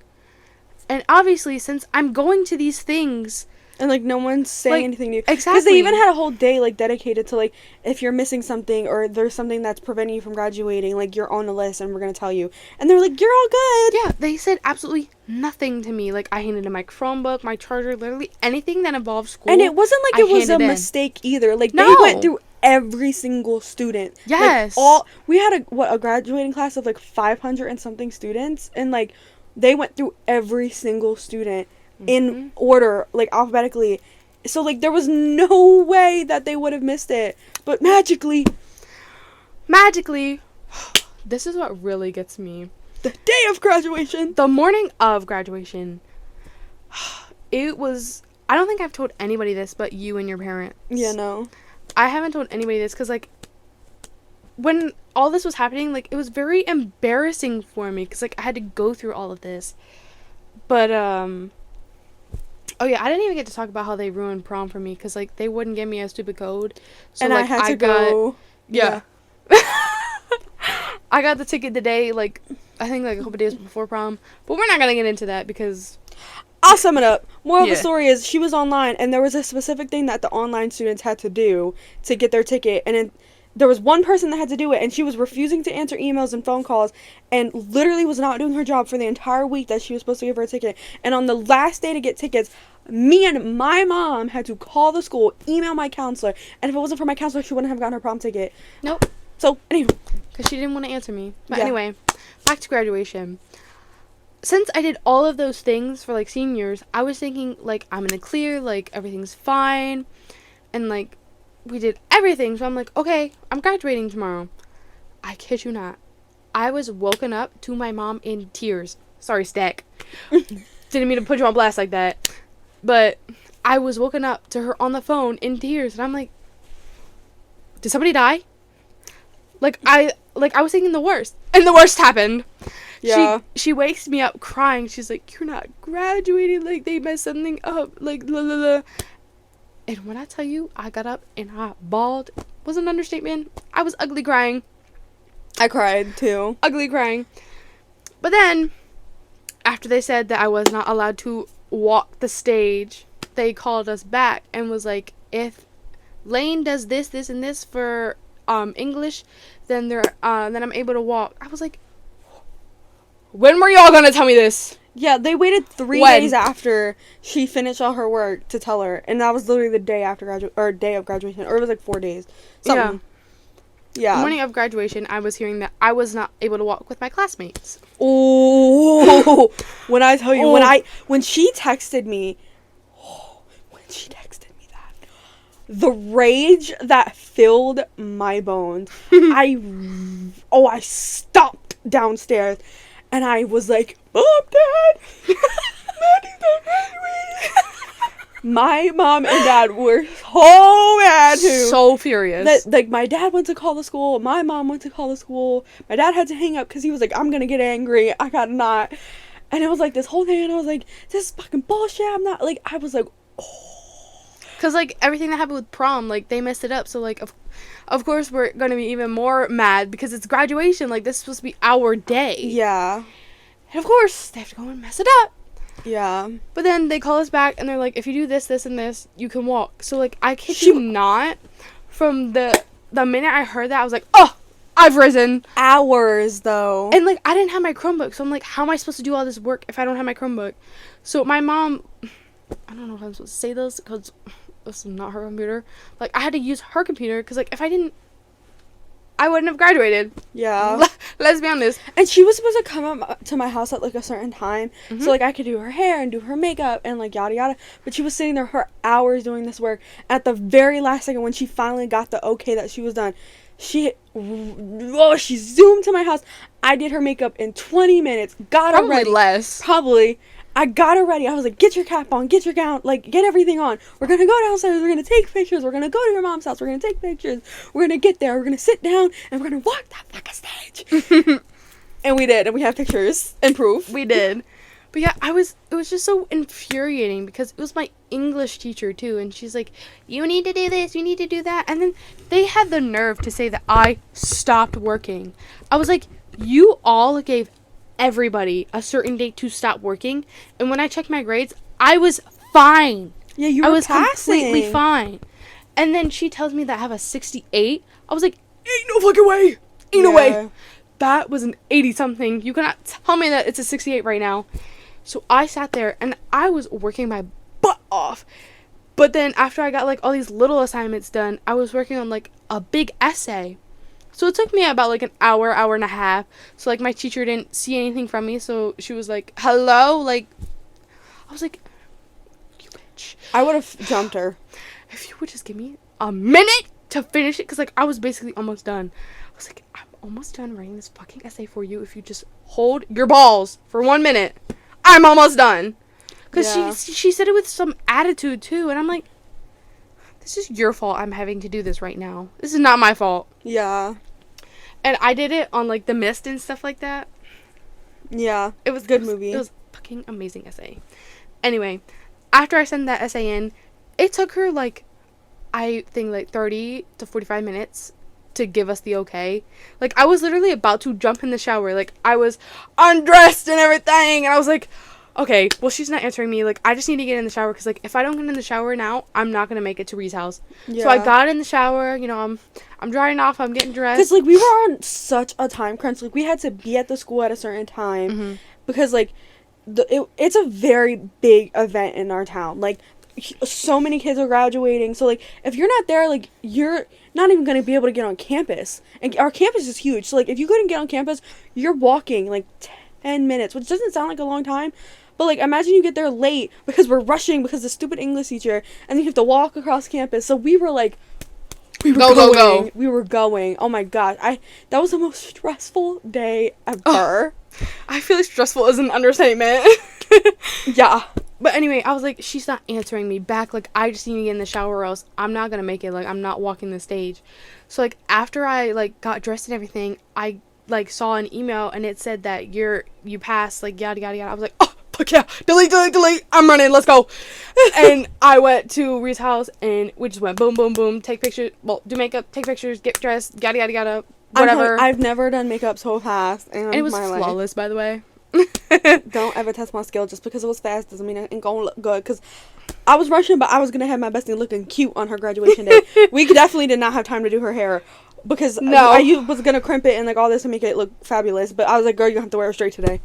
And obviously, since I'm going to these things, and like no one's saying like, anything new, exactly, because they even had a whole day like dedicated to like if you're missing something or there's something that's preventing you from graduating, like you're on the list and we're gonna tell you. And they're like, you're all good. Yeah, they said absolutely nothing to me. Like I handed in my Chromebook, my charger, literally anything that involved school. And it wasn't like it was a mistake either. Like they went through every single student. Yes. Like, we had a graduating class of like 500 and something students, and like they went through every single student in order, like alphabetically. So like there was no way that they would have missed it. But magically, this is what really gets me. The day of graduation. The morning of graduation. It was, I don't think I've told anybody this but you and your parents. Yeah, no. I haven't told anybody this because like when all this was happening, like it was very embarrassing for me because like I had to go through all of this. But oh yeah, I didn't even get to talk about how they ruined prom for me because like they wouldn't give me a stupid code. So and like I had to go. Yeah. I got the ticket the day, like I think like a couple days before prom. But we're not gonna get into that because I'll sum it up. Moral of the story is she was online, and there was a specific thing that the online students had to do to get their ticket, and there was one person that had to do it, and she was refusing to answer emails and phone calls and literally was not doing her job for the entire week that she was supposed to give her a ticket. And on the last day to get tickets, me and my mom had to call the school, email my counselor, and if it wasn't for my counselor, she wouldn't have gotten her prom ticket. Nope. So, anyway. Because she didn't want to answer me. But anyway, back to graduation. Since I did all of those things for, like, seniors, I was thinking, like, I'm in the clear, like, everything's fine, and, like, we did everything, so I'm like, okay, I'm graduating tomorrow. I kid you not. I was woken up to my mom in tears. Sorry, Stack. Didn't mean to put you on blast like that. But I was woken up to her on the phone in tears, and I'm like, did somebody die? Like, I was thinking the worst. And the worst happened. Yeah. She wakes me up crying. She's like, you're not graduating. Like, they messed something up. Like, la la la. And when I tell you, I got up and I bawled. Was an understatement. I was ugly crying. I cried, too. Ugly crying. But then, after they said that I was not allowed to walk the stage, they called us back and was like, if Lane does this, this, and this for English, then I'm able to walk. I was like, when were y'all gonna tell me this? Yeah, they waited 3 days after she finished all her work to tell her, and that was literally the day after day of graduation, or it was like 4 days. Something. Yeah. The morning of graduation, I was hearing that I was not able to walk with my classmates. Oh, when I tell you, when she texted me that, the rage that filled my bones, I stopped downstairs, and I was like, Mom, Dad, Maddie's not graduating. My mom and dad were so mad too. So furious. That, like, my dad went to call the school. My mom went to call the school. My dad had to hang up because he was like, I'm going to get angry. I got not. And it was like this whole thing. And I was like, this is fucking bullshit. I'm not, like, I was like, oh. Because, like, everything that happened with prom, like, they messed it up. So, like, of course, we're going to be even more mad because it's graduation. Like, this is supposed to be our day. Yeah. And, of course, they have to go and mess it up. Yeah. But then they call us back and they're like, if you do this, this, and this, you can walk. So like, I kid you not, from the minute I heard that, I was like, oh, I've risen. Hours though. And like, I didn't have my Chromebook, so I'm like, how am I supposed to do all this work if I don't have my Chromebook? So my mom, I don't know if I'm supposed to say this because this is not her computer. Like, I had to use her computer because like, if I didn't, I wouldn't have graduated. Yeah. Let's be honest. And she was supposed to come up to my house at like a certain time, Mm-hmm. so like I could do her hair and do her makeup and like yada yada. But she was sitting there for hours doing this work. At the very last second, when she finally got the okay that she was done, she zoomed to my house. I did her makeup in 20 minutes. Got her Probably ready. less. Probably. I got her ready. I was like, get your cap on, get your gown, like, get everything on. We're going to go downstairs. We're going to take pictures. We're going to go to your mom's house. We're going to take pictures. We're going to get there. We're going to sit down, and we're going to walk that fucking stage. And we did. And we have pictures and proof. We did. But yeah, it was just so infuriating because it was my English teacher too. And she's like, you need to do this. You need to do that. And then they had the nerve to say that I stopped working. I was like, you all gave everybody a certain date to stop working, and when I checked my grades, I was fine. Yeah, you I were was passing. completely fine. And then she tells me that I have a 68. I was like, ain't no fucking way. Ain't no way. That was an 80 something. You cannot tell me that it's a 68 right now. So I sat there and I was working my butt off. But then after I got like all these little assignments done, I was working on like a big essay. So it took me about like an hour, hour and a half. So like my teacher didn't see anything from me. So she was like, hello? Like, I was like, you bitch. I would have jumped her. If you would just give me a minute to finish it. Because like I was basically almost done. I was like, I'm almost done writing this fucking essay for you. If you just hold your balls for 1 minute. I'm almost done. Because she said it with some attitude too. And I'm like, this is your fault I'm having to do this right now. This is not my fault. Yeah. And I did it on, like, The Mist and stuff like that. Yeah. It was good movie. It was a fucking amazing essay. Anyway, after I sent that essay in, it took her, like, I think, like, 30 to 45 minutes to give us the okay. Like, I was literally about to jump in the shower. Like, I was undressed and everything. And I was like, okay, well, she's not answering me. Like, I just need to get in the shower. Because, like, if I don't get in the shower now, I'm not going to make it to Ree's house. Yeah. So I got in the shower. You know, I'm drying off. I'm getting dressed. Because, like, we were on such a time crunch. Like, we had to be at the school at a certain time. Mm-hmm. Because, like, it's a very big event in our town. Like, so many kids are graduating. So, like, if you're not there, like, you're not even going to be able to get on campus. And our campus is huge. So, like, if you couldn't get on campus, you're walking, like, 10 minutes. Which doesn't sound like a long time. But, like, imagine you get there late because we're rushing because the stupid English teacher. And then you have to walk across campus. So, we were, like... We were going. We were going. Oh, my God. That was the most stressful day ever. Oh, I feel like stressful is an understatement. Yeah. But anyway, I was like, she's not answering me back. Like, I just need to get in the shower or else I'm not going to make it. Like, I'm not walking the stage. So, like, after I, like, got dressed and everything, I, like, saw an email and it said that you passed, like, yada, yada, yada. I was like, oh, fuck yeah. Delete. I'm running. Let's go. And I went to Ree's house and we just went boom, boom, boom. Take pictures. Well, do makeup, take pictures, get dressed, yada, yada, yada. Whatever. I've never done makeup so fast. And it was flawless, by the way. Don't ever test my skill just because it was fast doesn't mean it ain't gonna look good. Because I was rushing, but I was gonna have my bestie looking cute on her graduation day. We definitely did not have time to do her hair because I was gonna crimp it and like all this to make it look fabulous. But I was like, girl, you have to wear it straight today.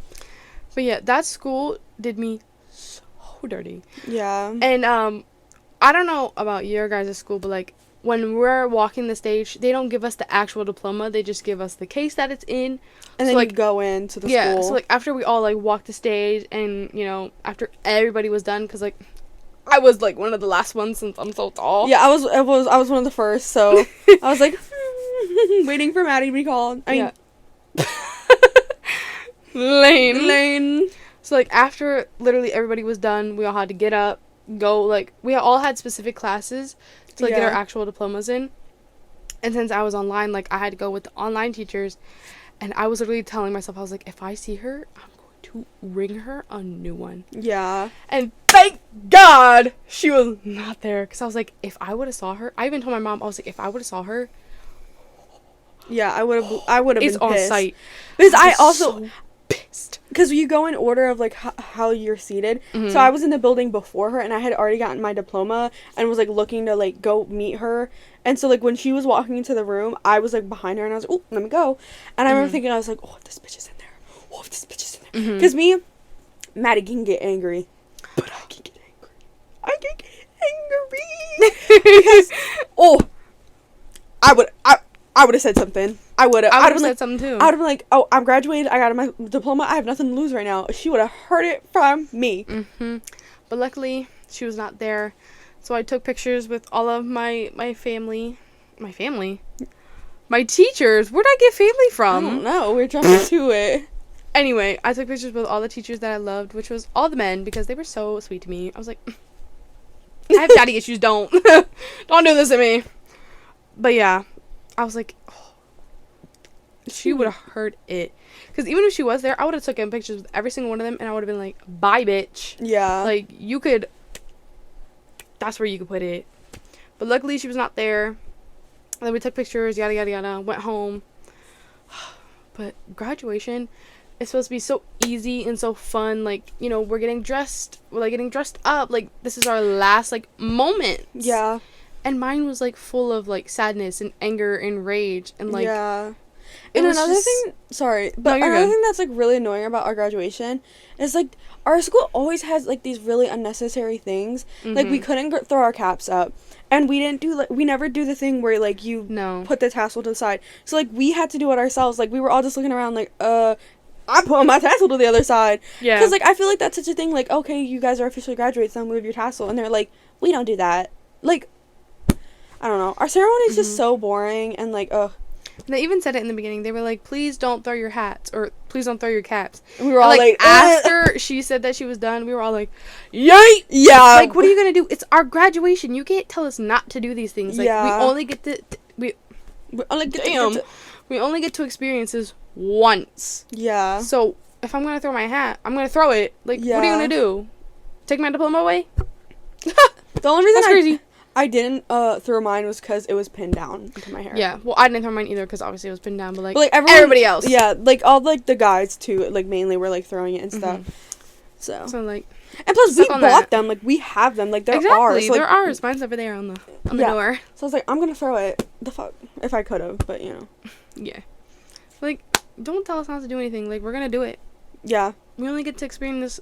But yeah, that school did me so dirty. Yeah. And I don't know about your guys' school, but like when we're walking the stage, they don't give us the actual diploma. They just give us the case that it's in. And then, like, you go into the school. Yeah, so, like, after we all, like, walked the stage and, you know, after everybody was done, because, like, I was, like, one of the last ones since I'm so tall. Yeah, I was one of the first, so I was, like, waiting for Maddie to be called. I mean... Lane. So, like, after literally everybody was done, we all had to get up, go, like, we all had specific classes to, like, get our actual diplomas in. And since I was online, like, I had to go with the online teachers. And I was literally telling myself, I was like, if I see her, I'm going to ring her a new one. Yeah. And thank God she was not there. Because I was like, if I would have saw her, I even told my mom, I was like, if I would have saw her. Yeah, I would have been pissed. It's on site. Because I also, pissed. Because you go in order of, like, how you're seated. Mm-hmm. So I was in the building before her, and I had already gotten my diploma and was, like, looking to, like, go meet her. And so, like, when she was walking into the room, I was, like, behind her, and I was like, oh, let me go. And I remember thinking, I was like, oh, if this bitch is in there. Oh, if this bitch is in there. Because me, Maddie can get angry. But I can get angry. I can get angry. Because, I would have said something. I would have said something too. I would have been like, oh, I'm graduated. I got my diploma. I have nothing to lose right now. She would have heard it from me. But luckily, she was not there. So I took pictures with all of my family. My family? My teachers. Where'd I get family from? I don't know. We're jumping to it. Anyway, I took pictures with all the teachers that I loved, which was all the men, because they were so sweet to me. I was like, I have daddy issues. Don't do this to me. But yeah, I was like, oh, she would have heard it. Because even if she was there, I would have taken pictures with every single one of them, and I would have been like, bye, bitch. Yeah. Like, you could, that's where you could put it. But luckily, she was not there. And then we took pictures, yada, yada, yada, went home. But graduation is supposed to be so easy and so fun. Like, you know, we're getting dressed up. Like, this is our last, like, moment. Yeah. And mine was, like, full of, like, sadness and anger and rage. And, like, yeah. And another thing, sorry, but no, another thing that's, like, really annoying about our graduation is, like, our school always has, like, these really unnecessary things. Like, we couldn't throw our caps up. And we didn't do, like, we never do the thing where, like, you put the tassel to the side. So, like, we had to do it ourselves. Like, we were all just looking around, like, I'm putting my tassel to the other side. Yeah. Because, like, I feel like that's such a thing. Like, okay, you guys are officially graduates, now move your tassel. And they're like, we don't do that. Like, I don't know. Our ceremony is just so boring and, like, ugh. They even said it in the beginning. They were like, please don't throw your hats, or please don't throw your caps. And we were all like after she said that she was done, we were all like, yay! Yeah. Like, what are you going to do? It's our graduation. You can't tell us not to do these things. Like, we only get to, we only get to experience this once. Yeah. So, if I'm going to throw my hat, I'm going to throw it. Like, what are you going to do? Take my diploma away? The only reason That's crazy. I didn't throw mine was because it was pinned down into my hair. Yeah, well, I didn't throw mine either because obviously it was pinned down, but like everybody else. Yeah, like all like the guys too, like mainly were like throwing it and stuff. So like, and plus we bought them, like we have them, like they're ours. Like, they're ours. Mine's over there on the door. So I was like, I'm gonna throw it. The fuck, if I could have, but you know. Yeah, like don't tell us not to do anything. Like we're gonna do it. Yeah. We only get to experience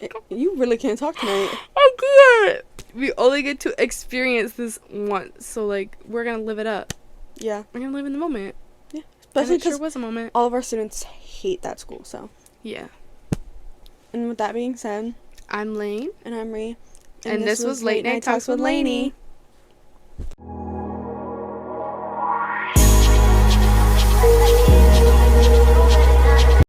this. You really can't talk tonight. I can't. We only get to experience this once, so like we're gonna live it up. Yeah, we're gonna live in the moment. Yeah, especially because sure was a moment. All of our students hate that school. So yeah. And with that being said, I'm Lane, and I'm Ree, and this was Late Night Talks with Lainie.